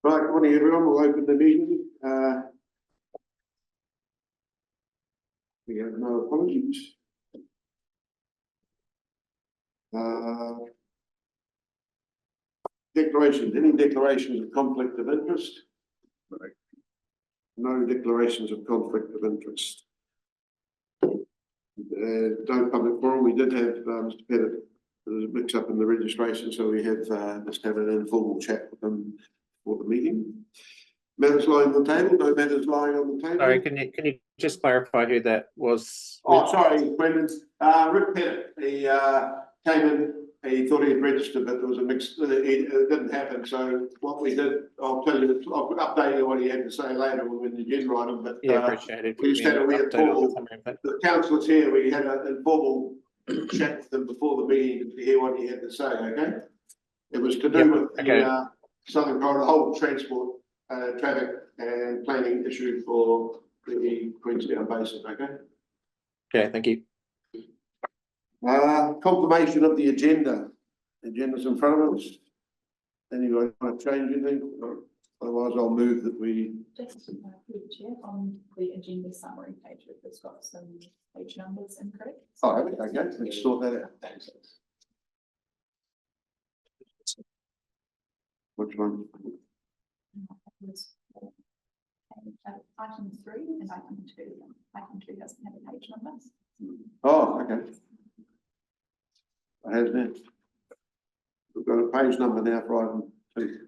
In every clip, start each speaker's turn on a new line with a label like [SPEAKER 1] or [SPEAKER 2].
[SPEAKER 1] Right, good morning everyone, we'll open the meeting. We have no apologies. Declarations, any declarations of conflict of interest? Right. No declarations of conflict of interest. No public forum. We did have Mr. Pettit, there was a mix up in the registration, so we have just had an informal chat with him for the meeting. Matters lying on the table, no matters lying on the table.
[SPEAKER 2] Sorry, can you just clarify who that was?
[SPEAKER 1] Oh, sorry, Brendan. Rick Pettit, he came in, he thought he had registered, but there was a mix, it didn't happen. So what we did, I'll tell you, I'll update you what he had to say later when the agenda item, but
[SPEAKER 2] yeah, appreciate it.
[SPEAKER 1] we just had a informal, the councillors here, we had an informal chat with them before the meeting to hear what he had to say, okay? It was to do with the Southern Corridor, the whole transport, traffic and planning issue for the Queenstown Basin, okay?
[SPEAKER 2] Okay, thank you.
[SPEAKER 1] Confirmation of the agenda. The agenda's in front of us. Anybody want to change anything? Otherwise, I'll move that we.
[SPEAKER 3] Just Chair, on the agenda summary page, it's got some page numbers incorrect.
[SPEAKER 1] Oh, okay, let's sort that out. Which one?
[SPEAKER 3] Item 3 and item 2. Item 2 doesn't have a page number.
[SPEAKER 1] Oh, okay. I have that. We've got a page number now for item 2.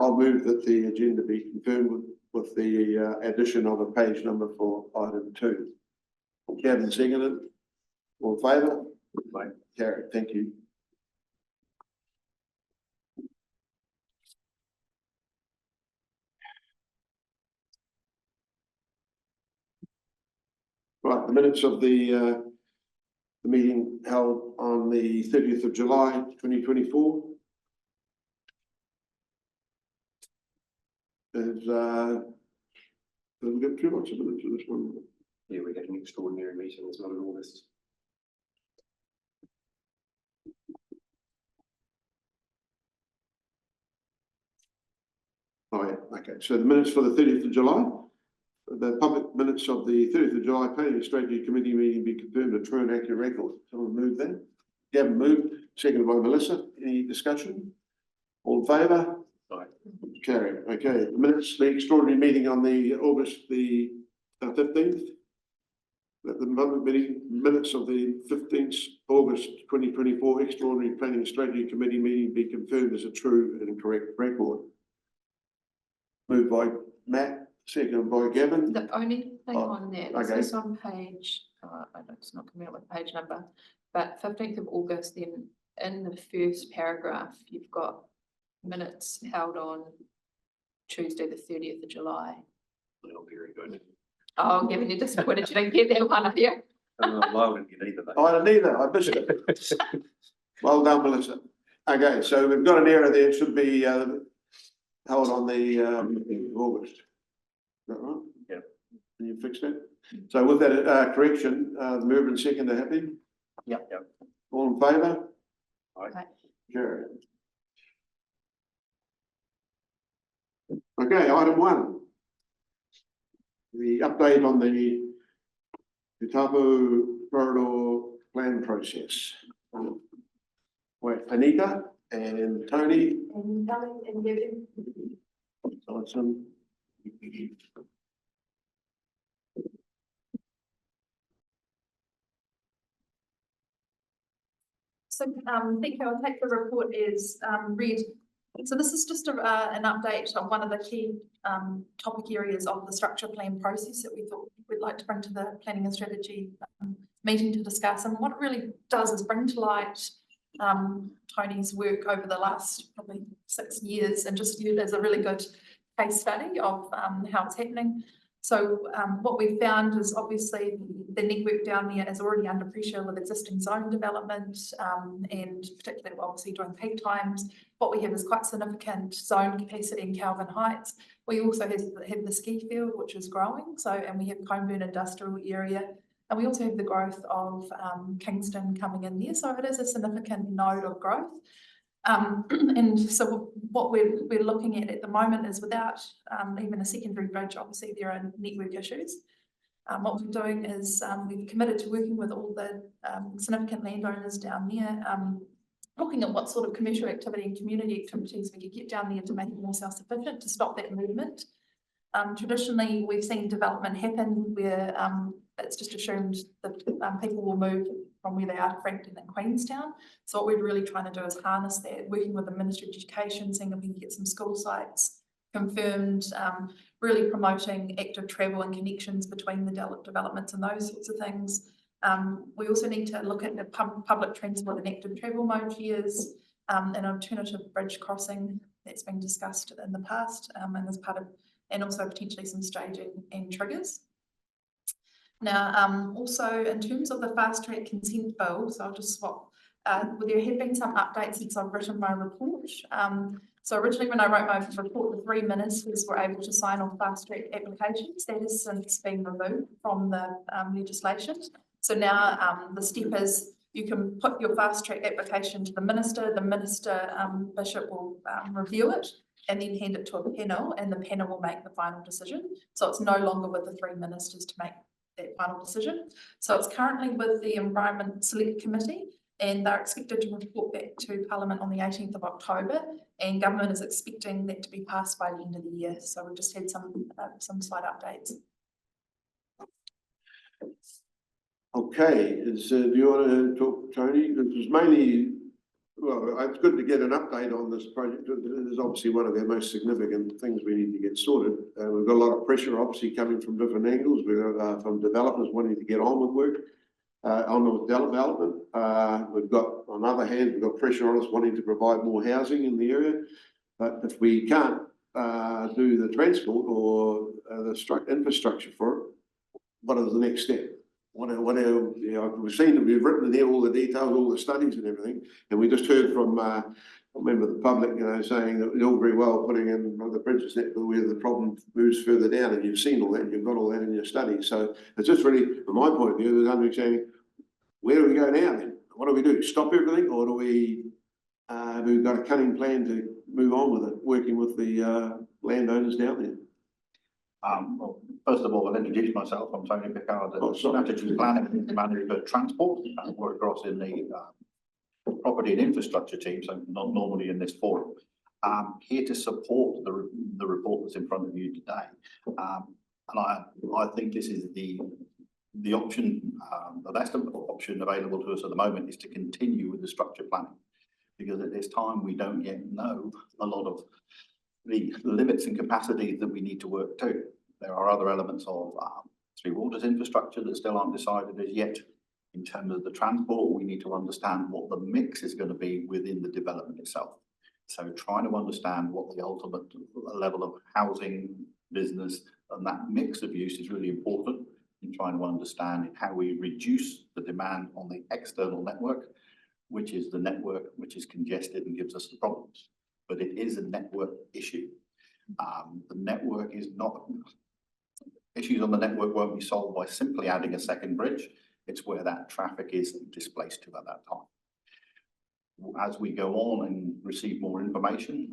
[SPEAKER 1] I'll move that the agenda be confirmed with the addition of a page number for item 2. Kevin seconded. All in favour? Right. Carried. Thank you. Right, the minutes of the meeting held on the 30th of July 2024. There's we've got 2 lots of minutes of this one.
[SPEAKER 4] Yeah, we had an extraordinary meeting, it's not in August.
[SPEAKER 1] Oh yeah, okay. So the minutes for the 30th of July. The public minutes of the 30th of July Planning and Strategy Committee meeting be confirmed a true and accurate record. Someone move that. Gavin moved, seconded by Melissa. Any discussion? All in favour?
[SPEAKER 4] Aye.
[SPEAKER 1] Carried. Okay. The minutes, the extraordinary meeting on the August the 15th. The public meeting minutes of the 15th August 2024 extraordinary Planning and Strategy Committee meeting be confirmed as a true and correct record. Moved by Matt. Second by Gavin.
[SPEAKER 3] The only thing on that is
[SPEAKER 1] okay.
[SPEAKER 3] this on page, I know it's not coming up with page number, but 15th of August, then in the first paragraph, you've got minutes held on Tuesday, the 30th of July.
[SPEAKER 4] Well, very good.
[SPEAKER 3] Oh, Gavin, you're disappointed you didn't get that one, are you?
[SPEAKER 4] I didn't get either.
[SPEAKER 1] I didn't either. I missed it. Well done, Melissa. Okay, so we've got an error there. It should be held on the August. Is that right?
[SPEAKER 4] Yeah.
[SPEAKER 1] Can you fix that? So with that correction, the mover and second are happy?
[SPEAKER 4] Yep.
[SPEAKER 1] All in favour?
[SPEAKER 4] Aye.
[SPEAKER 1] Carried. Okay, item 1. The update on the Tapu Corridor plan process. Wait, Anita and Tony.
[SPEAKER 3] And Gavin.
[SPEAKER 1] Awesome.
[SPEAKER 3] So thank you. I'll take the report as read. So this is just an update on one of the key topic areas of the structure plan process that we thought we'd like to bring to the planning and strategy meeting to discuss. And what it really does is bring to light Tony's work over the last probably 6 years and just use it as a really good case study of how it's happening. So what we've found is obviously the network down there is already under pressure with existing zone development and particularly obviously during peak times. What we have is quite significant zone capacity in Calvin Heights. We also have the ski field, which is growing. So, and we have Coneburn industrial area. And we also have the growth of Kingston coming in there. So it is a significant node of growth. And so what we're looking at the moment is without even a secondary bridge, obviously there are network issues. What we're doing is we've committed to working with all the significant landowners down there, looking at what sort of commercial activity and community activities we could get down there to make it more self-sufficient, to stop that movement. Traditionally, we've seen development happen where it's just assumed that people will move from where they are to Frankton and Queenstown. So what we're really trying to do is harness that, working with the Ministry of Education, seeing if we can get some school sites confirmed, really promoting active travel and connections between the developments and those sorts of things. We also need to look at the public transport and active travel mode fares, an alternative bridge crossing that's been discussed in the past, and as part of, and also potentially some staging and triggers. Now, also in terms of the fast track consent bill, so I'll just swap. There have been some updates since I've written my report. So originally when I wrote my report, the 3 ministers were able to sign off fast track applications. That has since been removed from the legislation. So now the step is you can put your fast track application to the minister bishop will review it and then hand it to a panel, and the panel will make the final decision. So it's no longer with the 3 ministers to make that final decision. So it's currently with the Environment Select Committee, and they're expected to report back to Parliament on the 18th of October, and government is expecting that to be passed by the end of the year. So we've just had some slight updates.
[SPEAKER 1] Okay, do you want to talk, Tony? This is mainly, well, it's good to get an update on this project. It is obviously one of our most significant things we need to get sorted. We've got a lot of pressure obviously coming from different angles. We've got from developers wanting to get on with work, on with development. We've got, on the other hand, we've got pressure on us wanting to provide more housing in the area. But if we can't do the transport or the infrastructure for it, what is the next step? You know, we've seen that we've written in there all the details, all the studies and everything, and we just heard from a member of the public, you know, saying that it's all very well putting in the bridges net, but where the problem moves further down, and you've seen all that, and you've got all that in your study. So it's just really, from my point of view, is understanding where do we go now then? What do we do? Stop everything, or do we? We've got a cunning plan to move on with it, working with the landowners down there.
[SPEAKER 4] Well, first of all, I'll introduce myself. I'm Tony Pickard, the Strategy Planning Manager for Transport. I work across in the Property and Infrastructure team, so not normally in this forum. Here to support the report that's in front of you today. And I think this is the option, the best option available to us at the moment is to continue with the structure planning. Because at this time, we don't yet know a lot of the limits and capacities that we need to work to. There are other elements of Three Waters infrastructure that still aren't decided as yet. In terms of the transport, we need to understand what the mix is going to be within the development itself. So trying to understand what the ultimate level of housing, business, and that mix of use is really important in trying to understand how we reduce the demand on the external network, which is the network which is congested and gives us the problems. But it is a network issue. The network is not, issues on the network won't be solved by simply adding a second bridge. It's where that traffic is displaced to at that time. As we go on and receive more information,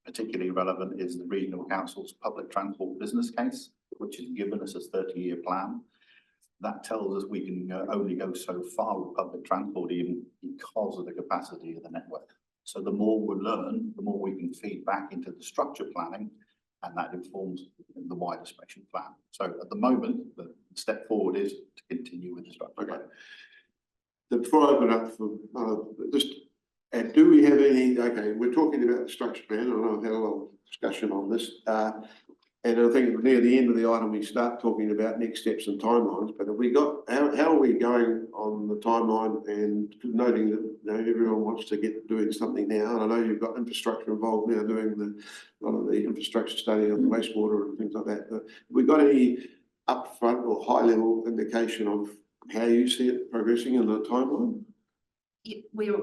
[SPEAKER 4] particularly relevant is the Regional Council's public transport business case, which has given us a 30-year plan. That tells us we can only go so far with public transport even because of the capacity of the network. So the more we learn, the more we can feed back into the structure planning, and that informs the wider spatial plan. So at the moment, the step forward is to continue with the structure plan.
[SPEAKER 1] Before I open up for do we have any, okay, we're talking about the structure plan, and I've had a lot of discussion on this, and I think near the end of the item we start talking about next steps and timelines, but have we got, how are we going on the timeline, and noting that, you know, everyone wants to get doing something now, and I know you've got infrastructure involved now doing a lot of the infrastructure study on the wastewater and things like that, but have we got any upfront or high level indication of how you see it progressing in the timeline?
[SPEAKER 3] Yeah, we're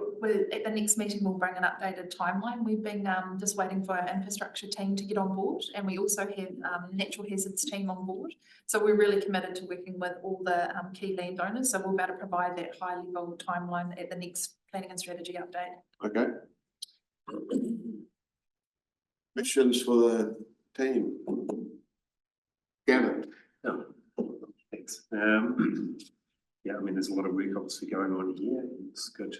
[SPEAKER 3] at the next meeting, we'll bring an updated timeline. We've been just waiting for our infrastructure team to get on board, and we also have natural hazards team on board. So we're really committed to working with all the key landowners. So we'll be able to provide that high level timeline at the next planning and strategy update.
[SPEAKER 1] Okay. Questions for the team? Gavin?
[SPEAKER 5] Oh, thanks. Yeah, I mean, there's a lot of work obviously going on here. It's good.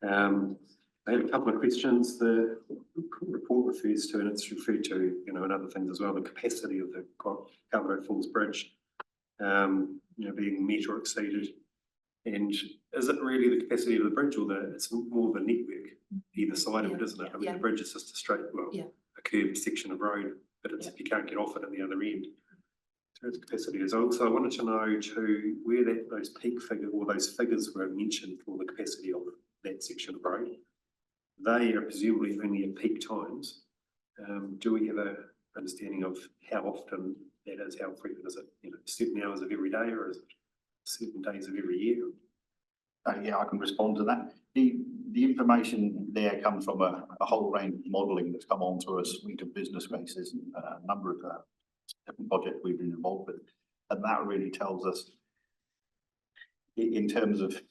[SPEAKER 5] I had a couple of questions. The report refers to, and it's referred to, you know, and other things as well, the capacity of the Calvert Falls Bridge, you know, being met or exceeded. And is it really the capacity of the bridge, or it's more the network either side of it, isn't it? I mean, the bridge is just a straight, well, a curved section of road, but it's, you can't get off it at the other end. So its capacity is also, I wanted to know too, where those peak figures or those figures were mentioned for the capacity of that section of road. They are presumably only at peak times. Do we have a understanding of how often that is, how frequent is it? You know, certain hours of every day, or is it certain days of every year?
[SPEAKER 4] Yeah, I can respond to that. The information there comes from a whole range of modelling that's come on through a suite of business cases, a number of different projects we've been involved with, and that really tells us, in terms of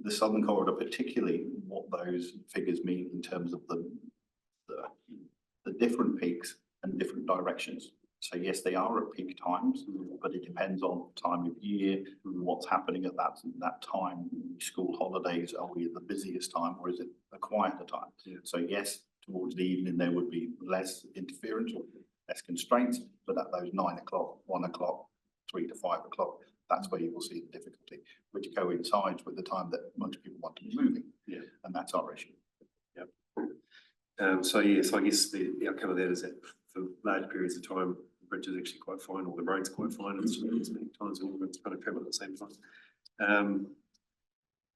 [SPEAKER 4] the Southern Corridor particularly, what those figures mean in terms of the different peaks and different directions. So yes, they are at peak times, but it depends on time of year, what's happening at that time. School holidays, are we at the busiest time, or is it a quieter time?
[SPEAKER 5] Yeah.
[SPEAKER 4] So yes, towards the evening there would be less interference or less constraints, but at those 9 o'clock, 1 o'clock, 3 to 5 o'clock, that's where you will see the difficulty, which coincides with the time that most people want to be moving.
[SPEAKER 5] Yeah.
[SPEAKER 4] And that's our issue.
[SPEAKER 5] So yes, I guess the outcome of that is that for large periods of time, the bridge is actually quite fine, or the road's quite fine. It's many times when it's kind of travel at the same time.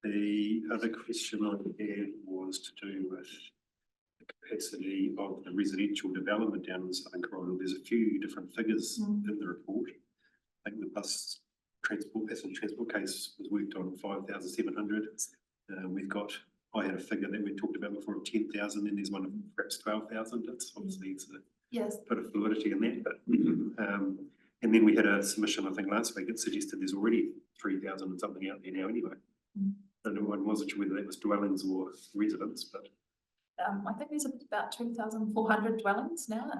[SPEAKER 5] The other question I had was to do with the capacity of the residential development down in the Southern Corridor. There's a few different figures in the report. I think the bus transport, passenger transport case was worked on 5,700. We've got, I had a figure that we talked about before of 10,000, and there's one of perhaps 12,000. It's obviously it's a bit of fluidity in that, but and then we had a submission, I think last week, it suggested there's already 3,000 and something out there now anyway. And I wasn't sure whether that was dwellings or residents, but
[SPEAKER 3] I think there's about 2,400 dwellings now.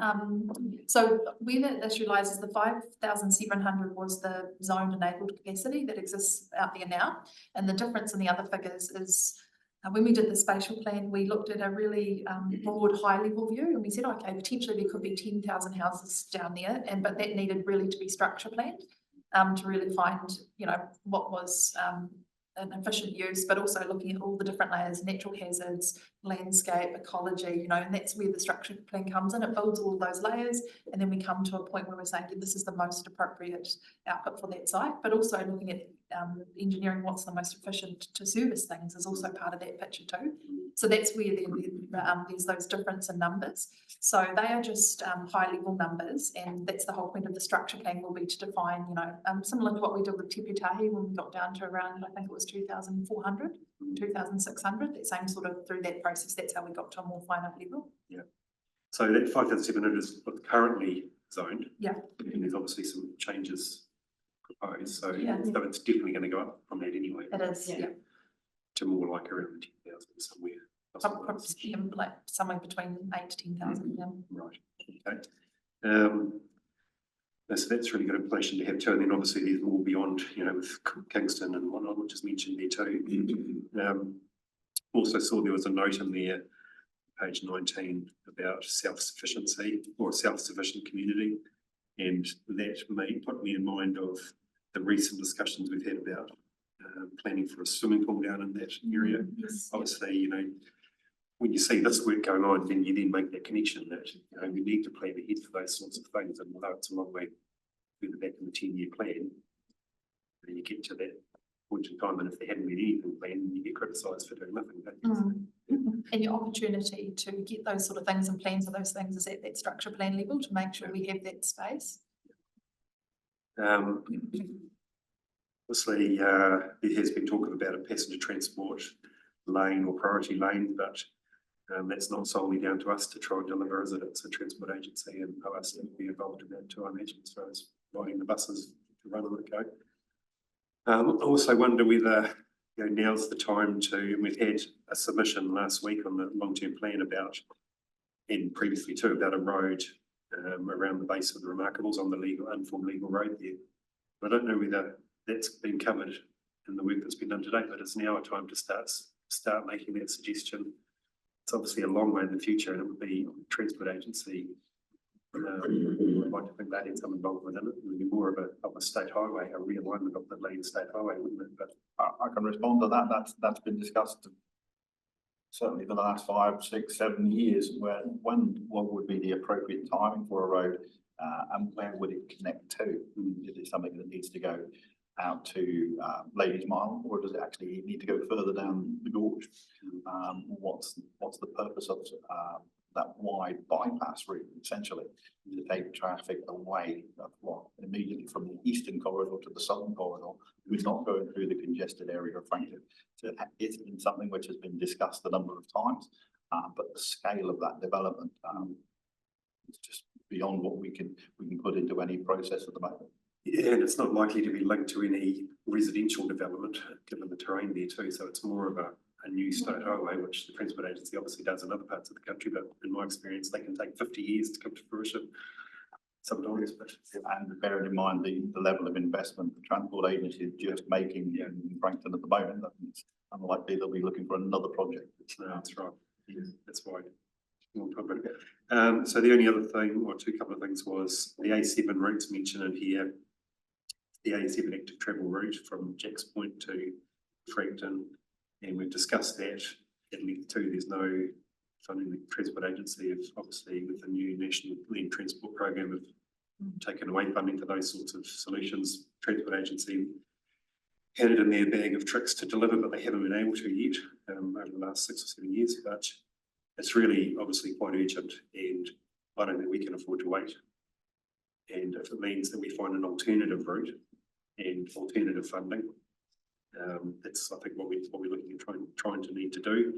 [SPEAKER 3] So where that issue lies is the 5,700 was the zoned enabled capacity that exists out there now. And the difference in the other figures is when we did the spatial plan, we looked at a really broad high level view, and we said, okay, potentially there could be 10,000 houses down there, but that needed really to be structure planned to really find, you know, what was an efficient use, but also looking at all the different layers, natural hazards, landscape, ecology, you know, and that's where the structure plan comes in. It builds all those layers, and then we come to a point where we're saying this is the most appropriate output for that site, but also looking at engineering what's the most efficient to service things is also part of that picture too. So that's where there's those difference in numbers. So they are just high level numbers, and that's the whole point of the structure plan will be to define, you know, similar to what we did with Te Putahi when we got down to around, I think it was 2,400, 2,600, that same sort of through that process, that's how we got to a more finite level.
[SPEAKER 5] yeah. So that 5,700 is what's currently zoned.
[SPEAKER 3] Yeah.
[SPEAKER 5] And there's obviously some changes proposed, so,
[SPEAKER 3] Yeah.
[SPEAKER 5] so it's definitely going to go up from that anyway.
[SPEAKER 3] It is, yeah.
[SPEAKER 5] To more like around 10,000 somewhere.
[SPEAKER 3] Probably like somewhere between 8 to 10,000. Yeah.
[SPEAKER 5] Right, okay. So that's really good information to have too, and then obviously there's more beyond, you know, with Kingston and whatnot, which is mentioned there too. Also saw there was a note in there, page 19, about self-sufficiency or self-sufficient community, and that may put me in mind of the recent discussions we've had about planning for a swimming pool down in that area.
[SPEAKER 3] Yes.
[SPEAKER 5] Obviously, you know, when you see this work going on, then you then make that connection that, you know, we need to plan ahead for those sorts of things, and although it's a long way further back in the 10-year plan, then you get to that point in time, and if there hadn't been anything planned, you get criticised for doing nothing. Don't you?
[SPEAKER 3] And your opportunity to get those sort of things and plans for those things is at that structure plan level to make sure we have that space.
[SPEAKER 5] Obviously, there has been talk about a passenger transport lane or priority lane, but that's not solely down to us to try and deliver, is it? It's a transport agency, and us to be involved in that too, I imagine, as far as riding the buses to run on the go. I also wonder whether, you know, now's the time to, and we've had a submission last week on the long-term plan about and previously too about a road around the base of the Remarkables on the unformed legal road there. I don't know whether that's been covered in the work that's been done today, but it's now a time to start making that suggestion. It's obviously a long way in the future, and it would be Transport Agency. I'd like to think they had some involvement in it. It would be more of a state highway, a realignment of the lead state highway, wouldn't it? But
[SPEAKER 4] I can respond to that. That's been discussed certainly for the last 5, 6, 7 years, what would be the appropriate timing for a road, and where would it connect to? Is it something that needs to go out to Ladies Mile, or does it actually need to go further down the gorge? What's the purpose of that wide bypass route, essentially, to take traffic away immediately from the eastern corridor to the southern corridor, who's not going through the congested area of Frankfurt? So it's been something which has been discussed a number of times, but the scale of that development is just beyond what we can put into any process at the moment.
[SPEAKER 5] yeah, and it's not likely to be linked to any residential development, given the terrain there too. So it's more of a new state highway, which the Transport Agency obviously does in other parts of the country, but in my experience, they can take 50 years to come to fruition sometimes. But
[SPEAKER 4] And bearing in mind the level of investment the Transport Agency is just making in Frankton at the moment, it's unlikely they'll be looking for another project.
[SPEAKER 5] that's right. Yeah, that's why. We'll talk about it. So the only other thing, or couple of things, was the A7 routes mentioned in here. The A7 active travel route from Jacks Point to Frankton, and we've discussed that at length too. There's no funding. The Transport Agency have obviously, with the new National Land Transport Program, have taken away funding for those sorts of solutions. Transport Agency had it in their bag of tricks to deliver, but they haven't been able to yet over the last 6 or 7 years. But it's really obviously quite urgent, and I don't think we can afford to wait. And if it means that we find an alternative route and alternative funding, that's I think what we're looking at trying to need to do.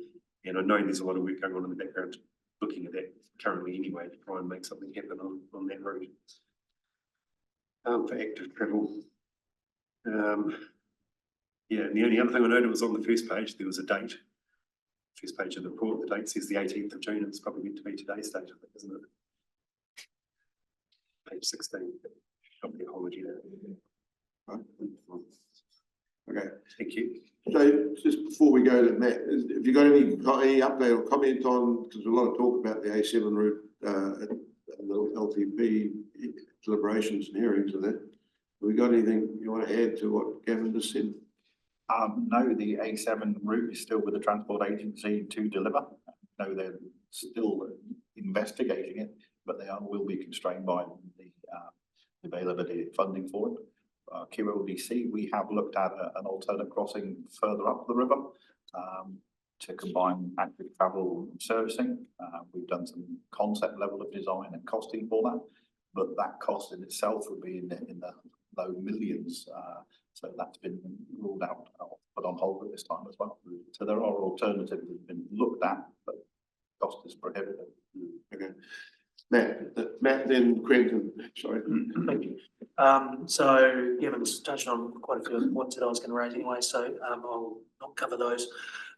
[SPEAKER 5] And I know there's a lot of work going on in the background looking at that currently anyway, to try and make something happen on that route for active travel. Yeah, and the only other thing I noted was on the first page there was a date. First page of the report, the date says the 18th of June. It's probably meant to be today's date, I think, isn't it? Page 16. Probably a holiday.
[SPEAKER 1] Okay,
[SPEAKER 5] thank you.
[SPEAKER 1] so just before we go to Matt, have you got any update or comment on, because there's a lot of talk about the A7 route and the LTP deliberations and hearings and that. Have we got anything you want to add to what Gavin just said?
[SPEAKER 4] No, the A7 route is still with the Transport Agency to deliver. No, they're still investigating it, but they will be constrained by the availability of funding for it. QLDC, we have looked at an alternate crossing further up the river to combine active travel and servicing. We've done some concept level of design and costing for that, but that cost in itself would be in the low millions. So that's been ruled out, put on hold at this time as well. So there are alternatives that have been looked at, but cost is prohibitive.
[SPEAKER 1] Okay, Matt, then Quentin. Sorry.
[SPEAKER 6] Thank you. So Gavin's touched on quite a few of the points that I was going to raise anyway, so I'll not cover those.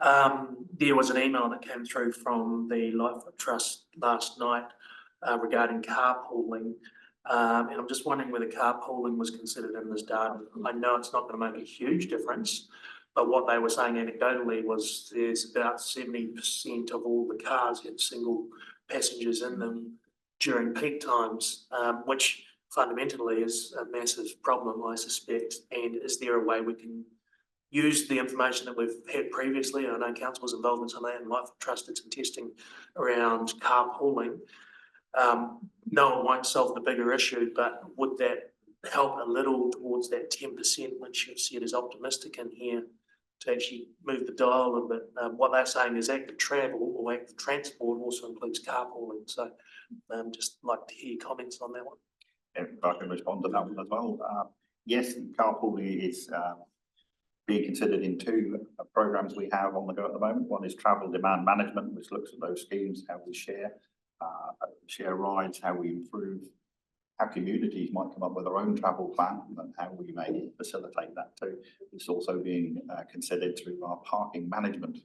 [SPEAKER 6] There was an email that came through from the Lightfoot Trust last night regarding carpooling. And I'm just wondering whether carpooling was considered in this data. I know it's not going to make a huge difference, but what they were saying anecdotally was there's about 70% of all the cars had single passengers in them during peak times, which fundamentally is a massive problem, I suspect. And is there a way we can use the information that we've had previously? I know council was involved in some of that, and Lightfoot Trust did some testing around carpooling. No, it won't solve the bigger issue, but would that help a little towards that 10%, which you've said is optimistic in here, to actually move the dial a little bit? What they're saying is active travel or active transport also includes carpooling. So just like to hear your comments on that one.
[SPEAKER 4] If I can respond to that one as well. Yes, carpooling is being considered in 2 programs we have on the go at the moment. One is travel demand management, which looks at those schemes, how we share rides, how we improve, how communities might come up with their own travel plan, and how we may facilitate that too. It's also being considered through our parking management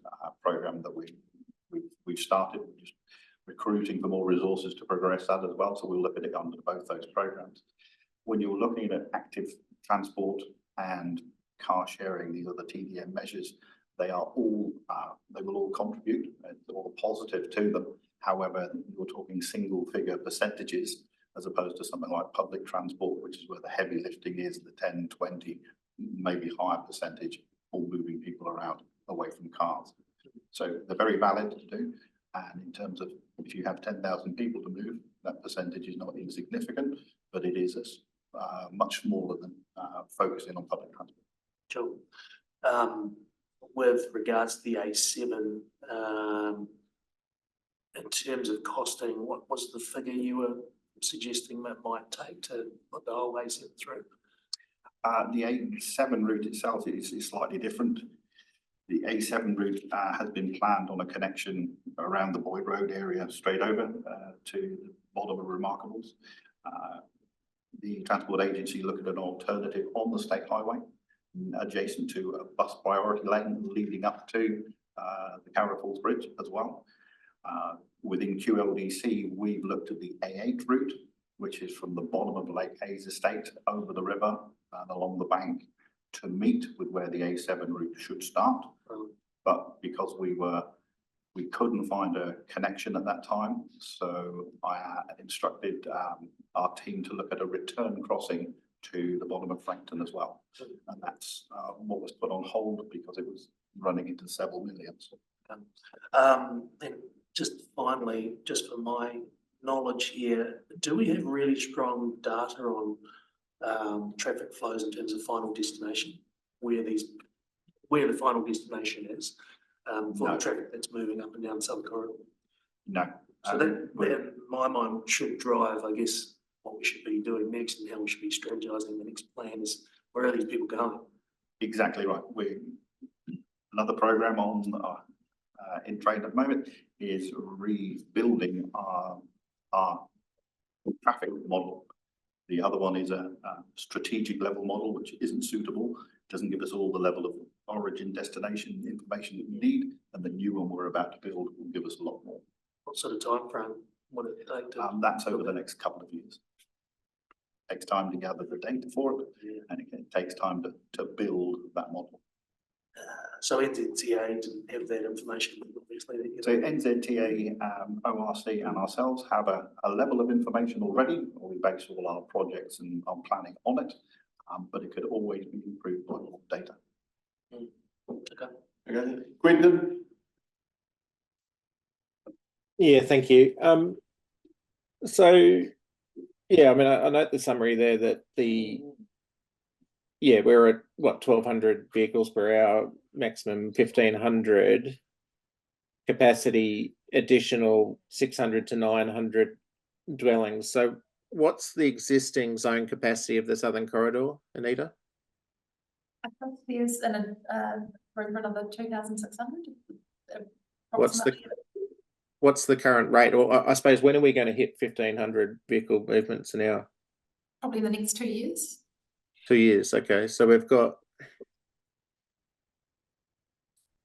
[SPEAKER 4] program that we've started. We're just recruiting for more resources to progress that as well. So we'll look at it under both those programs. When you're looking at active transport and car sharing, these are the TDM measures. They are all, they will all contribute, it's all positive to them. However, you're talking single figure percentages as opposed to something like public transport, which is where the heavy lifting is, the 10, 20, maybe higher percentage, all moving people around away from cars. So they're very valid to do. And in terms of if you have 10,000 people to move, that percentage is not insignificant, but it is much smaller than focusing on public transport.
[SPEAKER 6] Sure. With regards to the A7, in terms of costing, what was the figure you were suggesting that might take to put the whole A7 through?
[SPEAKER 4] The A7 route itself is slightly different. The A7 route has been planned on a connection around the Boyd Road area straight over to the bottom of Remarkables. The Transport Agency looked at an alternative on the State Highway adjacent to a bus priority lane leading up to the Carroll Falls Bridge as well. Within QLDC, we've looked at the A8 route, which is from the bottom of Lake Hayes Estate over the river and along the bank to meet with where the A7 route should start. But because we couldn't find a connection at that time, so I instructed our team to look at a return crossing to the bottom of Frankton as well. And that's what was put on hold because it was running into several millions.
[SPEAKER 6] And just finally, just for my knowledge here, do we have really strong data on traffic flows in terms of final destination, where the final destination is for the traffic that's moving up and down Southern Corridor?
[SPEAKER 4] No.
[SPEAKER 6] So that in my mind should drive, I guess, what we should be doing next and how we should be strategizing the next plan is where are these people going?
[SPEAKER 4] Exactly right. Another program on in train at the moment is rebuilding our traffic model. The other one is a strategic level model, which isn't suitable, doesn't give us all the level of origin destination information that we need, and the new one we're about to build will give us a lot more.
[SPEAKER 6] What sort of time frame would it take to?
[SPEAKER 4] That's over the next couple of years. It takes time to gather the data for it, and it takes time to build that model.
[SPEAKER 6] So NZTA to have that information, obviously.
[SPEAKER 4] So NZTA, ORC and ourselves have a level of information already, or we base all our projects and our planning on it, but it could always be improved by more data.
[SPEAKER 1] Okay, Quentin?
[SPEAKER 2] Yeah, thank you. So, yeah, I mean, I note the summary there that we're at what, 1,200 vehicles per hour, maximum 1,500, capacity additional 600 to 900 dwellings. So what's the existing zone capacity of the Southern Corridor, Anita?
[SPEAKER 3] I think there's for another 2,600.
[SPEAKER 2] What's the current rate? Or I suppose when are we going to hit 1,500 vehicle movements an hour?
[SPEAKER 3] Probably the next 2 years.
[SPEAKER 2] 2 years, okay. So we've got,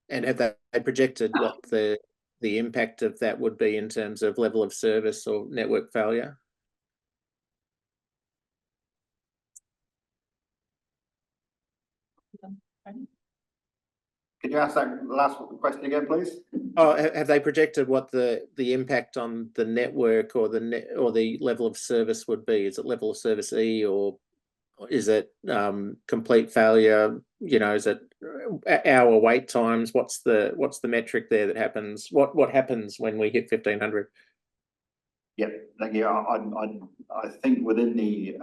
[SPEAKER 2] and have they projected what the impact of that would be in terms of level of service or network failure?
[SPEAKER 4] Can you ask that last question again, please?
[SPEAKER 2] Oh, have they projected what the impact on the network or the level of service would be? Is it level of service E, or is it complete failure? You know, is it hour wait times? What's the metric there that happens? What happens when we hit 1,500?
[SPEAKER 4] Yep, thank you. I think within the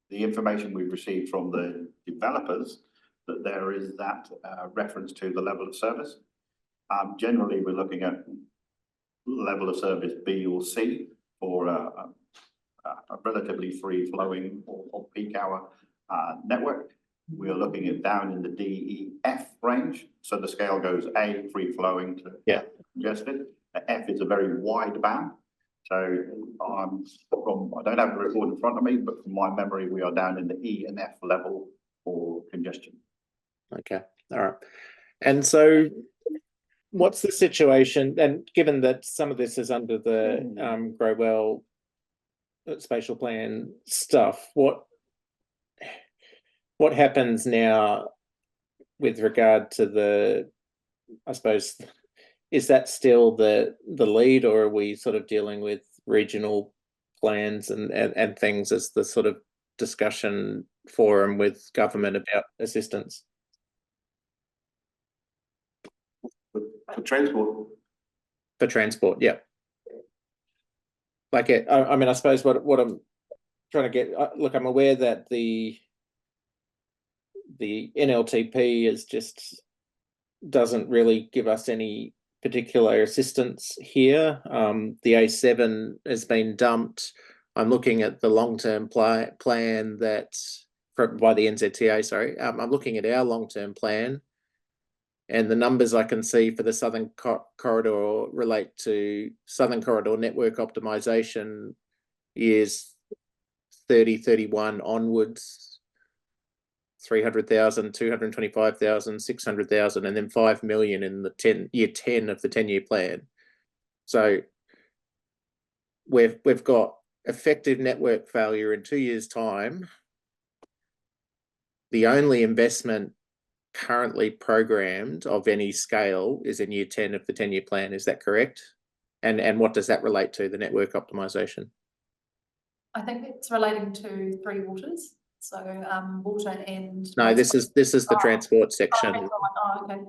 [SPEAKER 4] information we've received from the developers, that there is that reference to the level of service. Generally, we're looking at level of service B or C for a relatively free-flowing or peak hour network. We are looking at down in the D, E, F range. So the scale goes A, free-flowing, to congested. F is a very wide band. So I don't have the report in front of me, but from my memory, we are down in the E and F level for congestion.
[SPEAKER 2] Okay, all right. And so what's the situation? And given that some of this is under the Grow Well spatial plan stuff, what happens now with regard to the, I suppose, is that still the lead, or are we sort of dealing with regional plans and things as the sort of discussion forum with government about assistance?
[SPEAKER 1] For transport.
[SPEAKER 2] For transport, yeah. Like it, I mean, I suppose what I'm trying to get, look, I'm aware that the NLTP is just doesn't really give us any particular assistance here. The A7 has been dumped. I'm looking at the long-term plan that's by the NZTA, sorry. I'm looking at our long-term plan, and the numbers I can see for the Southern Corridor relate to Southern Corridor network optimization years 30-31 onwards, 300,000, 225,000, 600,000, and then 5 million in the year 10 of the 10-year plan. So we've got effective network failure in 2 years' time. The only investment currently programmed of any scale is in year 10 of the 10-year plan. Is that correct? And what does that relate to, the network optimization?
[SPEAKER 3] I think it's relating to Three Waters. So water and
[SPEAKER 2] no, this is the transport section.
[SPEAKER 3] Oh, okay.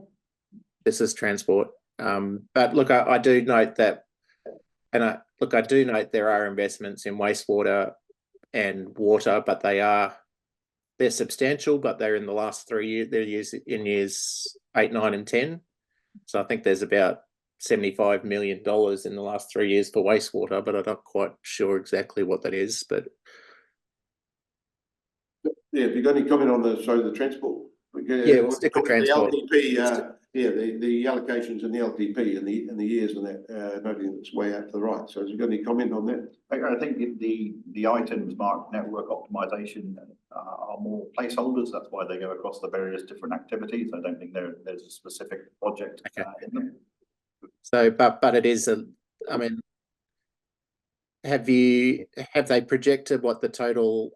[SPEAKER 2] This is transport. But look, I do note that, and I do note there are investments in wastewater and water, but they're substantial, but they're in the last 3 years. They're in years 8, 9, and 10. So I think there's about $75 million in the last 3 years for wastewater, but I'm not quite sure exactly what that is. But
[SPEAKER 1] yeah, have you got any comment on the transport?
[SPEAKER 2] Yeah, we'll stick with transport.
[SPEAKER 1] The LTP, the allocations in the LTP and the years and that, noting it's way out to the right. So have you got any comment on that?
[SPEAKER 4] I think the items marked network optimization are more placeholders. That's why they go across the various different activities. I don't think there's a specific project in them.
[SPEAKER 2] So, but it is I mean, have they projected what the total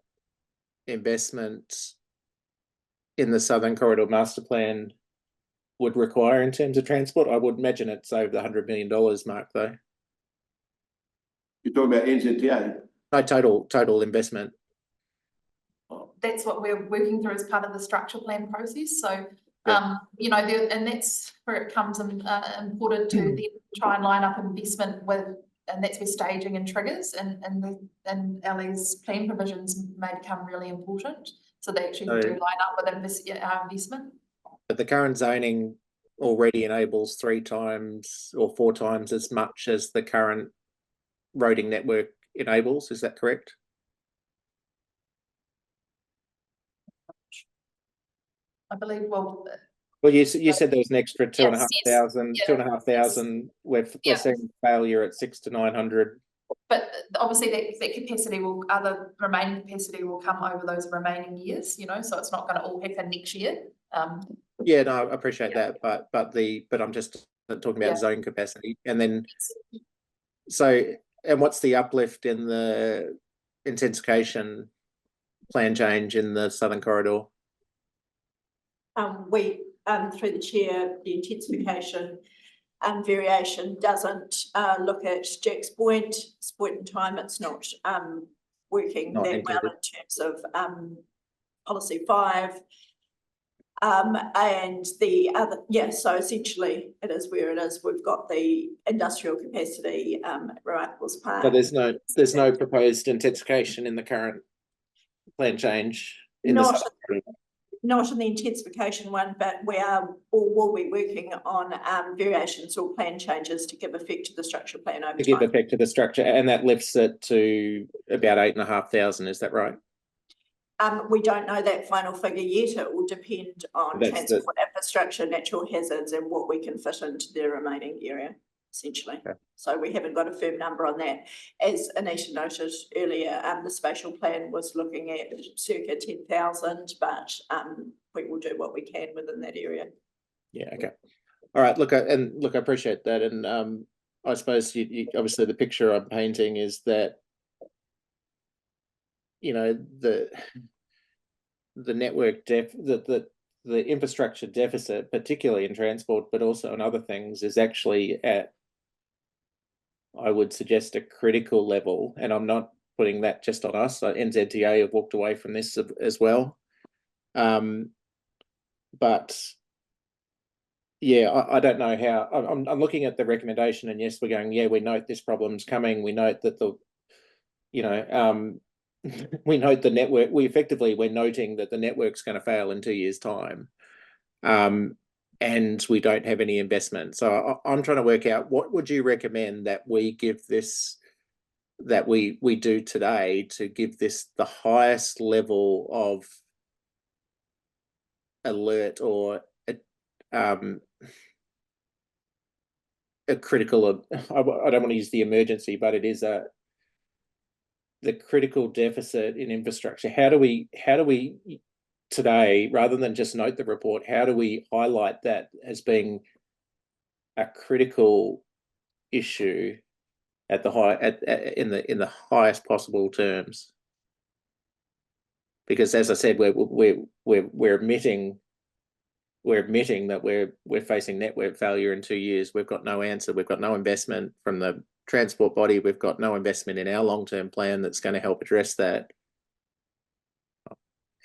[SPEAKER 2] investment in the Southern Corridor Master Plan would require in terms of transport? I would imagine it's over the $100 million mark, though.
[SPEAKER 1] You're talking about NZTA?
[SPEAKER 2] No, total investment.
[SPEAKER 3] That's what we're working through as part of the structure plan process. So, you know, and that's where it comes in, important to then try and line up investment with, and that's where staging and triggers and Ellie's plan provisions may become really important. So they actually do line up with our investment.
[SPEAKER 2] But the current zoning already enables 3 times or 4 times as much as the current roading network enables. Is that correct?
[SPEAKER 3] I believe, well,
[SPEAKER 2] you said there was an extra 2,500,
[SPEAKER 3] yes.
[SPEAKER 2] 2,500. We're seeing failure at 600 to 900.
[SPEAKER 3] But obviously that capacity other remaining capacity will come over those remaining years, you know, so it's not going to all happen next year.
[SPEAKER 2] Yeah, no, I appreciate that, but I'm just talking about zone capacity, and then and what's the uplift in the intensification plan change in the Southern Corridor?
[SPEAKER 7] We through the chair, the intensification variation doesn't look at Jack's point. At this point in time, it's not working that well in terms of policy 5. And the other, so essentially it is where it is. We've got the industrial capacity at Remarkables Park.
[SPEAKER 2] So there's no proposed intensification in the current plan change.
[SPEAKER 7] Not in the intensification one, but we are or will be working on variations or plan changes to give effect to the structure plan over time. To give
[SPEAKER 2] effect to the structure, and that lifts it to about 8,500. Is that right?
[SPEAKER 7] We don't know that final figure yet. It will depend on transport infrastructure, natural hazards, and what we can fit into the remaining area, essentially. Okay. So we haven't got a firm number on that. As Anita noted earlier, the spatial plan was looking at circa 10,000, but we will do what we can within that area.
[SPEAKER 2] Yeah, okay. All right, look, I appreciate that, and I suppose you obviously the picture I'm painting is that, you know, the network the infrastructure deficit, particularly in transport, but also in other things, is actually at, I would suggest, a critical level, and I'm not putting that just on us. NZTA have walked away from this as well, but yeah, I don't know how. I'm looking at the recommendation, and yes, we're going, yeah, we note this problem's coming. We note that we note the network. We're noting that the network's going to fail in 2 years' time, and we don't have any investment. So I'm trying to work out, what would you recommend that we give this, that we do today, to give this the highest level of alert, or a critical, I don't want to use the emergency, but it is the critical deficit in infrastructure. How do we today, rather than just note the report, how do we highlight that as being a critical issue at the in the highest possible terms? Because, as I said, we're admitting that we're facing network failure in 2 years. We've got no answer. We've got no investment from the transport body. We've got no investment in our long-term plan that's going to help address that.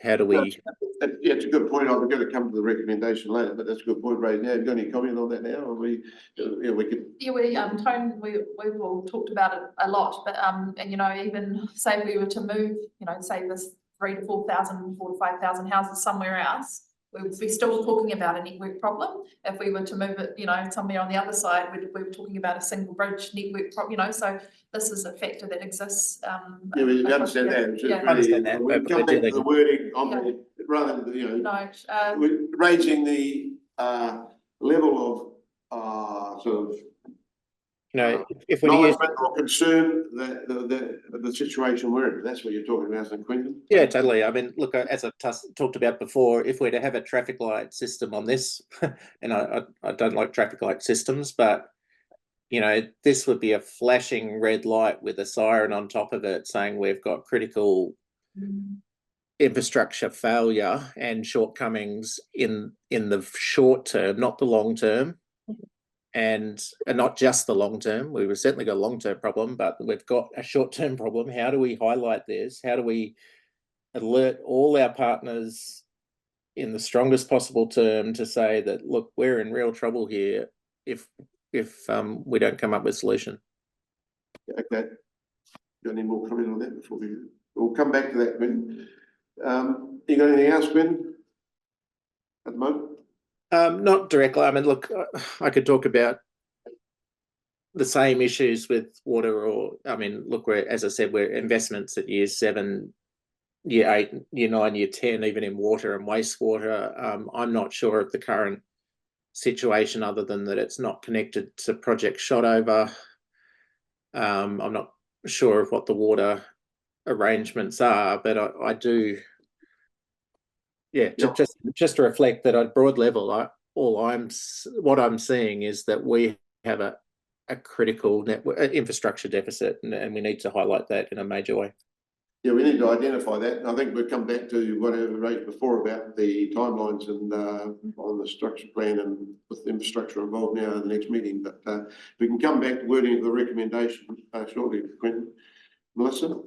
[SPEAKER 2] How do we?
[SPEAKER 1] Yeah, it's a good point. I'm going to come to the recommendation later, but that's a good point right now. Have you got any comment on that now? Or we could.
[SPEAKER 3] Yeah, Tone, we've all talked about it a lot, but and you know, even say we were to move, you know, say this 3,000 to 4,000, 4,000 to 5,000 houses somewhere else, we would be still talking about a network problem. If we were to move it, you know, somewhere on the other side, we were talking about a single bridge network problem, you know, so this is a factor that exists.
[SPEAKER 1] Yeah, we understand that.
[SPEAKER 3] Yeah.
[SPEAKER 1] Really,
[SPEAKER 2] understand that.
[SPEAKER 1] we come back to the wording on the, rather than, you know, we're raising the level of sort of,
[SPEAKER 2] you know, if we use
[SPEAKER 1] or concern the situation we're in. That's what you're talking about, isn't it, Quentin?
[SPEAKER 2] Yeah, totally. I mean, look, as I talked about before, if we're to have a traffic light system on this, and I don't like traffic light systems, but you know, this would be a flashing red light with a siren on top of it saying we've got critical infrastructure failure and shortcomings in the short term, not the long term. And not just the long term. We've certainly got a long-term problem, but we've got a short-term problem. How do we highlight this? How do we alert all our partners in the strongest possible term to say that, look, we're in real trouble here if we don't come up with a solution?
[SPEAKER 1] Okay. Got any more comment on that before we'll come back to that, Quentin? You got anything else, Quentin, at the moment?
[SPEAKER 2] Not directly. I mean, look, I could talk about the same issues with water, or I mean, look, as I said, we're investments at year 7, year 8, year 9, year 10, even in water and wastewater. I'm not sure of the current situation, other than that it's not connected to Project Shotover. I'm not sure of what the water arrangements are, but I do. Yeah, just to reflect that at broad level, what I'm seeing is that we have a critical network infrastructure deficit, and we need to highlight that in a major way.
[SPEAKER 1] Yeah, we need to identify that. And I think we'll come back to whatever raised before about the timelines and on the structure plan and with the infrastructure involved now in the next meeting. But we can come back to wording of the recommendation shortly, Quentin. Melissa?